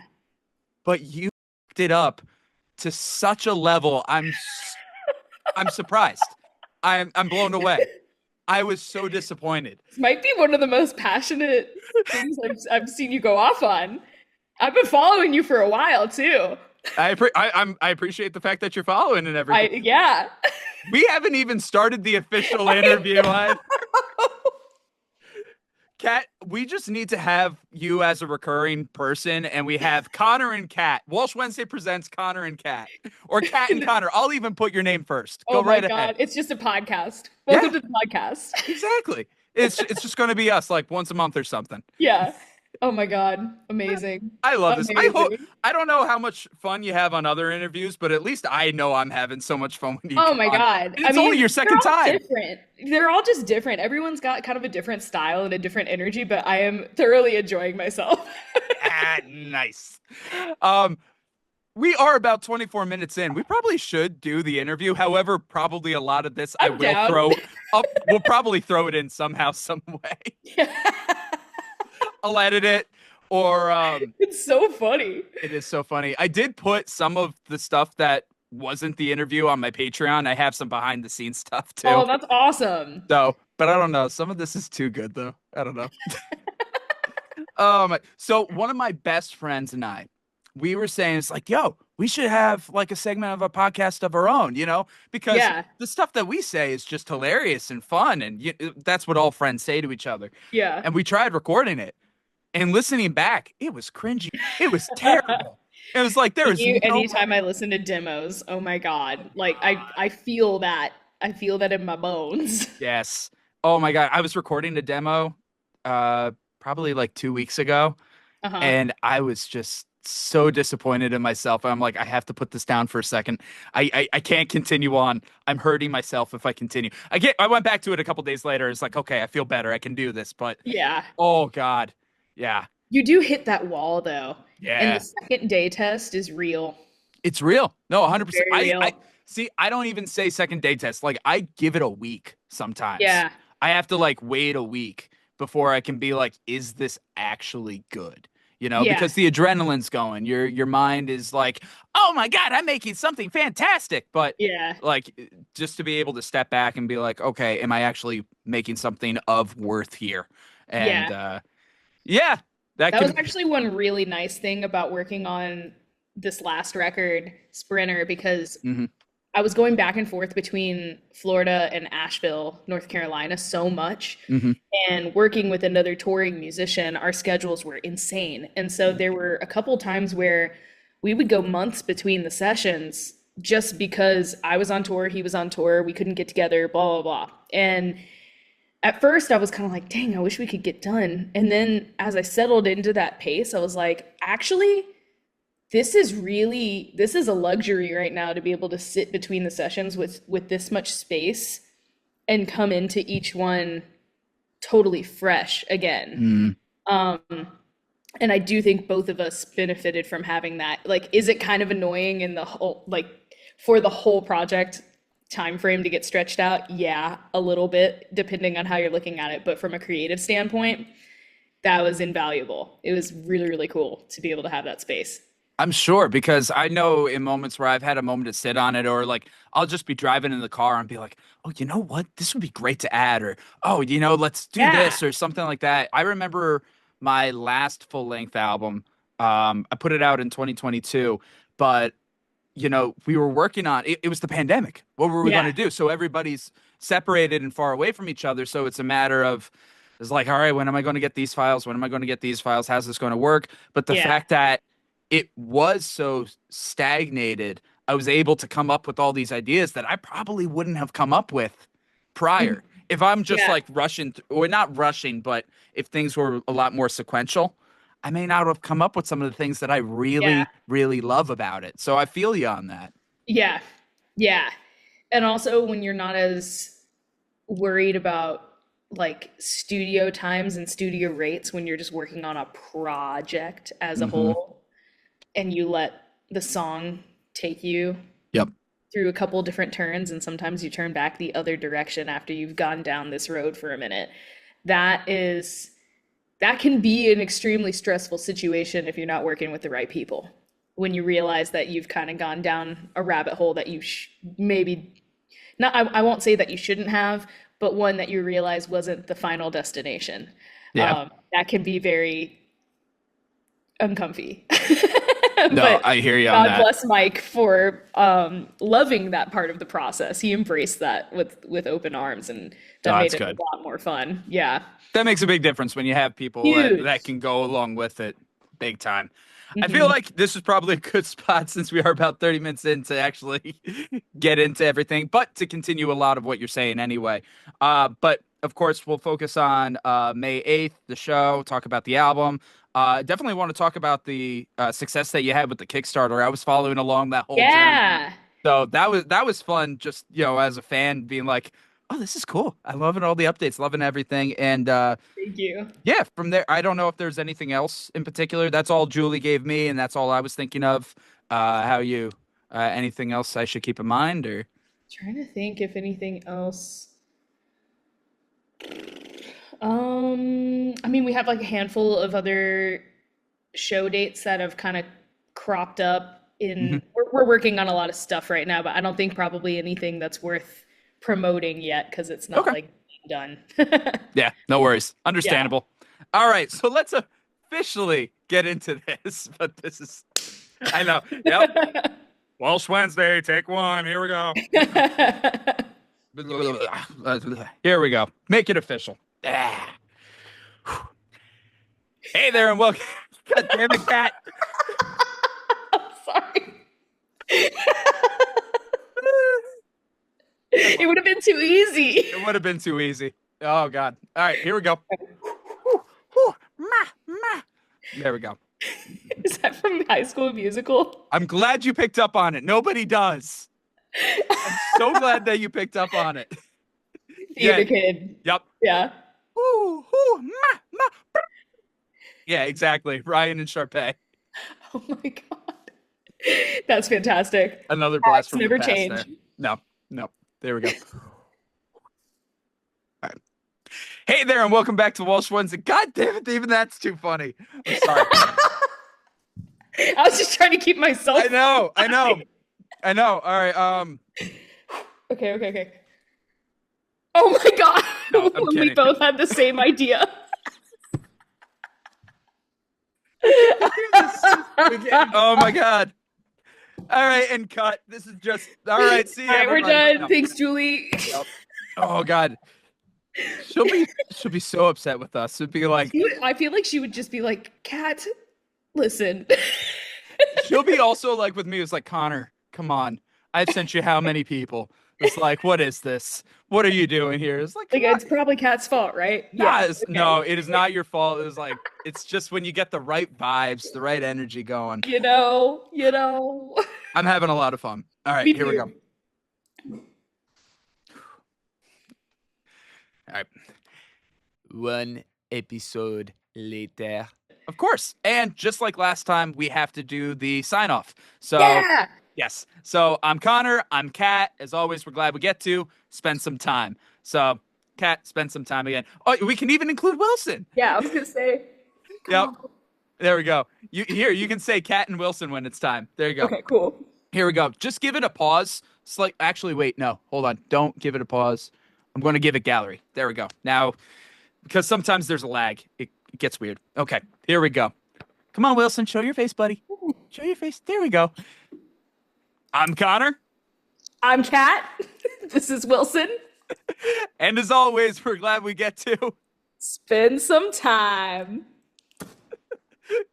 but you fucked it up to such a level. I'm surprised. I'm blown away. I was so disappointed. This might be one of the most passionate things I've seen you go off on. I've been following you for a while too. I appreciate the fact that you're following and everything. Yeah. We haven't even started the official interview. Cat, we just need to have you as a recurring person, and we have Connor and Cat. Walsh Wednesday presents Connor and Cat, or Cat and Connor. I'll even put your name first. Go right ahead. It's just a podcast. Welcome to the podcast. Exactly. It's just going to be us, like once a month or something. Yeah. Oh my God. Amazing. I love this. Amazing. I don't know how much fun you have on other interviews, but at least I know I'm having so much fun when you Oh come my on. God. And it's only your second they're all time. Different. They're all just different. Everyone's got kind of a different style and a different energy, but I am thoroughly enjoying myself. Nice. We are about 24 minutes in. We probably should do the interview. However, probably a lot of this I I'm will down. throw up. We'll probably throw it in somehow, some way. I'll edit it. Or It's so funny. it is so funny. I did put some of the stuff that wasn't the interview on my Patreon. I have some behind the scenes stuff too. Oh, that's awesome. So, but I don't know. Some of this is too good though. I don't know. So one of my best friends and I, we were saying, it's like, yo, we should have like a segment of a podcast of our own, because the stuff that we say is just hilarious and fun. And that's what all friends say to each other. Yeah. And we tried recording it. And listening back, it was cringy. It was terrible. It was like there was anytime I listen to demos, oh my God. Like I feel that. I feel that in my bones. Yes. Oh my God. I was recording a demo probably like 2 weeks ago. And I was just so disappointed in myself. I'm like, I have to put this down for a second. I can't continue on. I'm hurting myself if I continue. I went back to it a couple days later. It's like, okay, I feel better. I can do this. But yeah. Oh God. Yeah. You do hit that wall though. Yeah. And the second day test is real. It's real. No, 100%. Very real. I don't even say second day test. Like I give it a week sometimes. Yeah. I have to like wait a week before I can be like, is this actually good? Because the adrenaline's going. Your mind is like, oh my God, I'm making something fantastic. But like just to be able to step back and be like, okay, am I actually making something of worth here? And that was actually one really nice thing about working on this last record, Sprinter, because I was going back and forth between Florida and Asheville, North Carolina so much. And working with another touring musician, our schedules were insane. And so there were a couple times where we would go months between the sessions just because I was on tour, he was on tour, we couldn't get together, blah, blah, blah. And at first I was kind of like, dang, I wish we could get done. And then as I settled into that pace, I was like, actually, this is a luxury right now to be able to sit between the sessions with this much space and come into each one totally fresh again. And I do think both of us benefited from having that. Like, is it kind of annoying in the whole, like for the whole project time frame to get stretched out? Yeah, a little bit, depending on how you're looking at it. But from a creative standpoint, that was invaluable. It was really, really cool to be able to have that space. I'm sure, because I know in moments where I've had a moment to sit on it, or like I'll just be driving in the car and be like, oh, you know what? This would be great to add, or, oh, let's do this or something like that. I remember my last full length album. I put it out in 2022, but we were working on it. It was the pandemic. What were we going to do? So everybody's separated and far away from each other. So it's a matter of, it's like, all right, when am I going to get these files? When am I going to get these files? How's this going to work? But the fact that it was so stagnated, I was able to come up with all these ideas that I probably wouldn't have come up with prior. If I'm just Yeah. like rushing, or not rushing, but if things were a lot more sequential, I may not have come up with some of the things that I Yeah. really, really love about it. So I feel you on that. Yeah. Yeah. And also when you're not as worried about like studio times and studio rates when you're just working on a project as a Hmm. whole and you let the song take you Yep. through a couple different turns and sometimes you turn back the other direction after you've gone down this road for a minute. That is that can be an extremely stressful situation if you're not working with the right people. When you realize that you've kind of gone down a rabbit hole that you maybe not, I won't say that you shouldn't have, but one that you realize wasn't the final destination. Yeah. That can be very uncomfy. No, But I hear you on God that. bless Mike for loving that part of the process. He embraced that with open arms, and that Oh, made that's it a good. lot more fun. Yeah, That makes a big difference when you have people that huge. can go along with it big time. I feel Hmm. like this is probably a good spot since we are about 30 minutes in to actually get into everything, but to continue a lot of what you're saying anyway. But of course, we'll focus on May 8th, the show, talk about the album. Definitely want to talk about the success that you had with the Kickstarter. I was following along that whole journey. Yeah. So that was fun, just as a fan being like, oh, this is cool. I loving all the updates, loving everything. And Thank you. yeah, from there, I don't know if there's anything else in particular. That's all Julie gave me, and that's all I was thinking of. How you? Anything else I should keep in mind, or? Trying to think if anything else. I mean, we have like a handful of other show dates that have kind of cropped up Mhm. in we're working on a lot of stuff right now, but I don't think probably anything that's worth promoting yet because it's not Okay. like done. Yeah, no worries. Yeah. Understandable. All right, so let's officially get into this. But this is, I know. Yep. Walsh Wednesday, take one. Here we go. Here we go. Make it official. Ah. Hey there, and welcome. God damn it, Cat. Sorry. It would have been too easy. It would have been too easy. Oh God. All right, here we go. Whew, whew, there we go. Is that from High School Musical? I'm glad you picked up on it. Nobody does. I'm so glad that you picked up on it. Theater Yeah. kid. Yep. Yeah. Whoo, whoo, brr. Yeah, exactly. Ryan and Sharpay. Oh my God. That's fantastic. Another blast Facts from never the past change. there. No. There we go. All right. Hey there, and welcome back to Walsh Wednesday. God damn it, even that's too funny. I'm sorry. I was just trying to keep myself. I know. All right. Okay. Oh my God. No, I'm We kidding. both had the same idea. Oh my God. All right, and cut. This is just all right. See you. All right, we're everybody. done. No. Thanks, Julie. Yep. Oh God. She'll be so upset with us. It'd be like I feel like she would just be like, Kat, listen. she'll be also like with me. It's like, Connor, come on. I've sent you how many people? It's like, what is this? What are you doing here? It's like, Like, come on. it's probably Kat's fault, right? Nah, Okay. no, it is not your fault. It was like it's just when you get the right vibes, the right energy going. You know. I'm having a lot of fun. All right, Me here we too. go. All right. One episode later. Of course. And just like last time, we have to do the sign off. So, Yeah. yes. So, I'm Connor. I'm Kat. As always, we're glad we get to spend some time. So, Kat, spend some time again. Oh, we can even include Wilson. Yeah, I was gonna say. Yep. There we go. You can say Kat and Wilson when it's time. There you go. Okay, cool. Here we go. Just give it a pause. Actually, wait, no. Hold on. Don't give it a pause. I'm going to give it gallery. There we go. Now, because sometimes there's a lag. It gets weird. Okay, here we go. Come on, Wilson. Show your face, buddy. Show your face. There we go. I'm Connor. I'm Kat. This is Wilson. And as always, we're glad we get to. Spend some time.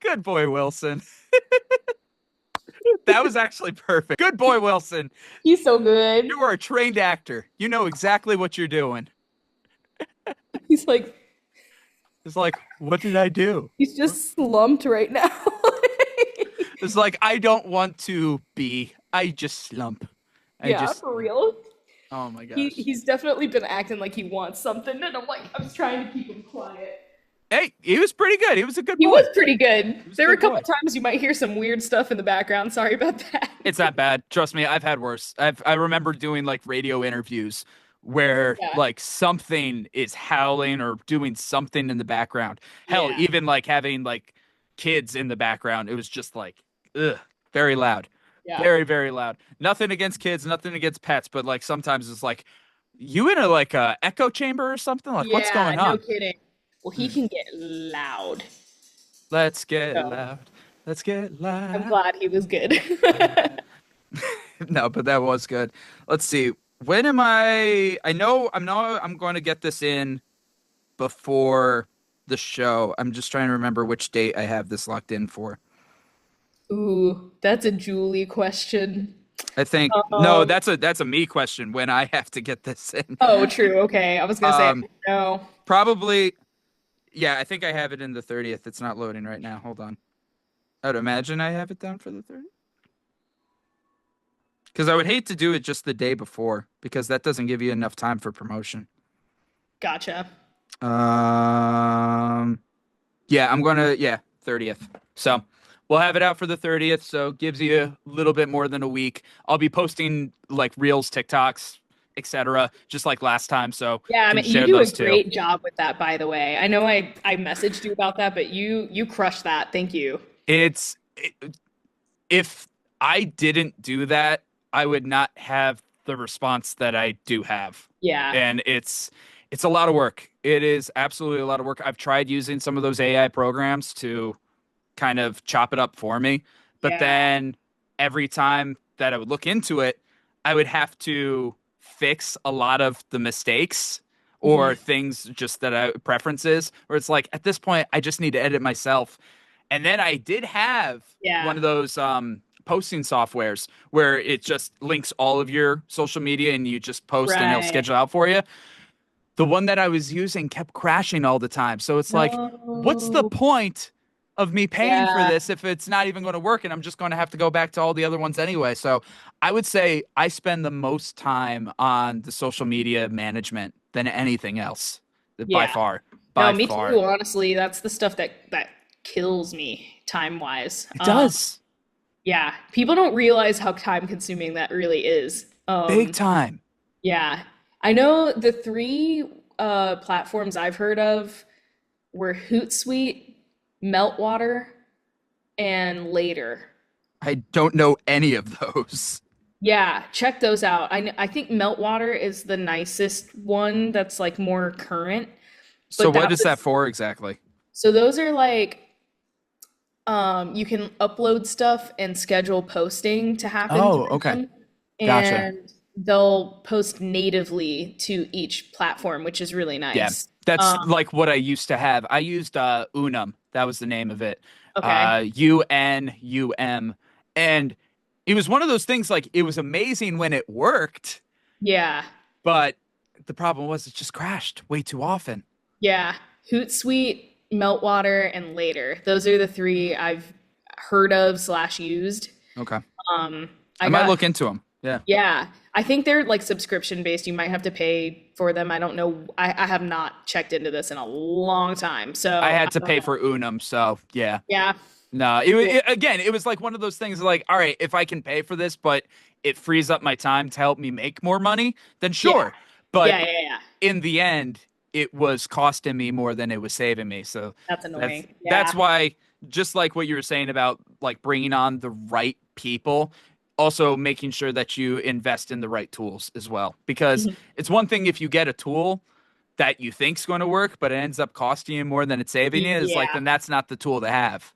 Good boy, Wilson. That was actually perfect. Good boy, Wilson. He's so good. You are a trained actor. You know exactly what you're doing. He's like, It's like, what did I do? he's just slumped right now. It's like, I don't want to be. I just slump. Yeah, for real. Oh my gosh. He's definitely been acting like he wants something, and I'm like, I'm trying to keep him quiet. Hey, he was pretty good. He was a good boy. He was pretty good. There were a couple boy. times you might hear some weird stuff in the background. Sorry about that. It's not bad. Trust me, I've had worse. I remember doing like radio interviews where like something is howling or doing something in the background. Hell, even like having like kids in the background. It was just like, ugh, very loud. Yeah. Very, very loud. Nothing against kids, nothing against pets, but like sometimes it's like, you in a echo chamber or something? Like, what's going on? No kidding. Well, he can get loud. Let's get loud. Let's get loud. I'm glad he was good. No, but that was good. Let's see. When am I know I'm going to get this in before the show. I'm just trying to remember which date I have this locked in for. Ooh, that's a Julie question. I think no, that's a me question when I have to get this in. Oh, true. Okay. I was going to say no. Probably. Yeah, I think I have it in the 30th. It's not loading right now. Hold on. I would imagine I have it down for the 30th. Because I would hate to do it just the day before, because that doesn't give you enough time for promotion. Gotcha. Yeah, I'm going to, 30th. So we'll have it out for the 30th. So it gives you a little bit more than a week. I'll be posting like Reels, TikToks, etc., just like last time. So yeah, I mean, you do a great job with that, by the way. I know I messaged you about that, but you crushed that. Thank you. If I didn't do that, I would not have the response that I do have. Yeah. And it's a lot of work. It is absolutely a lot of work. I've tried using some of those AI programs to kind of chop it up for me, but then every time that I would look into it, I would have to fix a lot of the mistakes or things just that preferences, where it's like, at this point, I just need to edit myself. And then I did have one of those posting softwares where it just links all of your social media and you just post and it'll schedule out for you. The one that I was using kept crashing all the time. So it's like, what's the point of me paying for this if it's not even going to work and I'm just going to have to go back to all the other ones anyway? So I would say I spend the most time on the social media management than anything else by far. Me too, honestly. That's the stuff that kills me time-wise. It does. Yeah. People don't realize how time-consuming that really is. Big time. Yeah. I know the 3 platforms I've heard of were Hootsuite, Meltwater, and Later. I don't know any of those. Yeah, check those out. I think Meltwater is the nicest one that's like more current. So what is that for exactly? So those are like, you can upload stuff and schedule posting to happen. Oh, okay. Gotcha. And they'll post natively to each platform, which is really nice. Yeah, that's like what I used to have. I used Unum. That was the name of it. Okay. UNUM. And it was one of those things, like, it was amazing when it worked. Yeah. But the problem was it just crashed way too often. Yeah. Hootsuite, Meltwater, and Later. Those are the 3 I've heard of / used. Okay. I might look into them. Yeah. Yeah. I think they're like subscription based. You might have to pay for them. I don't know. I have not checked into this in a long time. So I had to pay for Unum. So yeah. Yeah. No, it was like one of those things like, all right, if I can pay for this, but it frees up my time to help me make more money, then sure. Yeah. But in the end, it was costing me more than it was saving me. So that's annoying. That's why, just like what you were saying about like bringing on the right people, also making sure that you invest in the right tools as well. Because it's one thing if you get a tool that you think's going to work, but it ends up costing you more than it's saving you. It's like, then that's not the tool to have.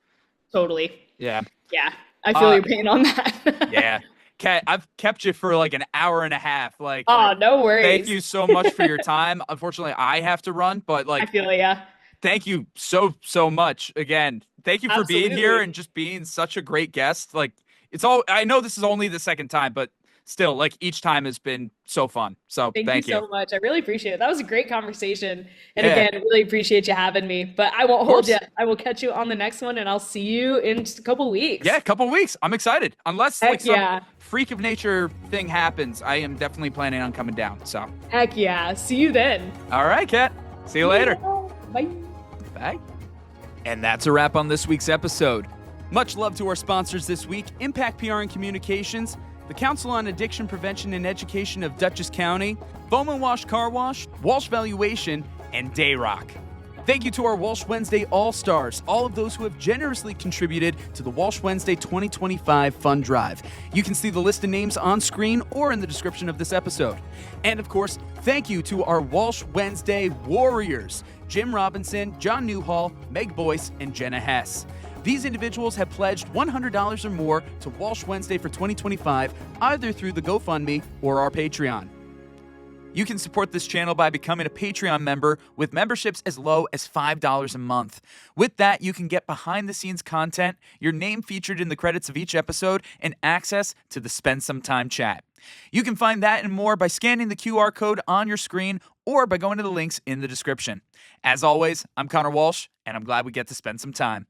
Totally. Yeah. Yeah. I feel your pain on that. Yeah. Kat, I've kept you for like an hour and a half. Like, no worries. Thank you so much for your time. Unfortunately, I have to run, but like, I feel ya. Thank you so much again. Thank you for being here and just being such a great guest. Like, I know this is only the second time, but still, like, each time has been so fun. So Thank you you. so much. I really appreciate it. That was a great conversation. And Yeah. again, I really appreciate you having me. But I won't hold course. you. I will catch you on the next one, and I'll see you in just a couple weeks. Yeah, a couple weeks. I'm excited. Unless like Heck some yeah. freak of nature thing happens, I am definitely planning on coming down. So, Heck yeah. See you then. all right, Kat. See you later. Bye. Bye. And that's a wrap on this week's episode. Much love to our sponsors this week, Impact PR and Communications, the Council on Addiction Prevention and Education of Dutchess County, Foam and Wash Car Wash, Walsh Valuation, and Dayrock. Thank you to our Walsh Wednesday All-Stars, all of those who have generously contributed to the Walsh Wednesday 2025 Fund Drive. You can see the list of names on screen or in the description of this episode. And of course, thank you to our Walsh Wednesday Warriors, Jim Robinson, John Newhall, Meg BOYCE, and Jenna HESS. These individuals have pledged $100 or more to Walsh Wednesday for 2025, either through the GoFundMe or our Patreon. You can support this channel by becoming a Patreon member with memberships as low as $5 a month. With that, you can get behind-the-scenes content, your name featured in the credits of each episode, and access to the Spend Some Time chat. You can find that and more by scanning the QR code on your screen or by going to the links in the description. As always, I'm Connor Walsh, and I'm glad we get to spend some time.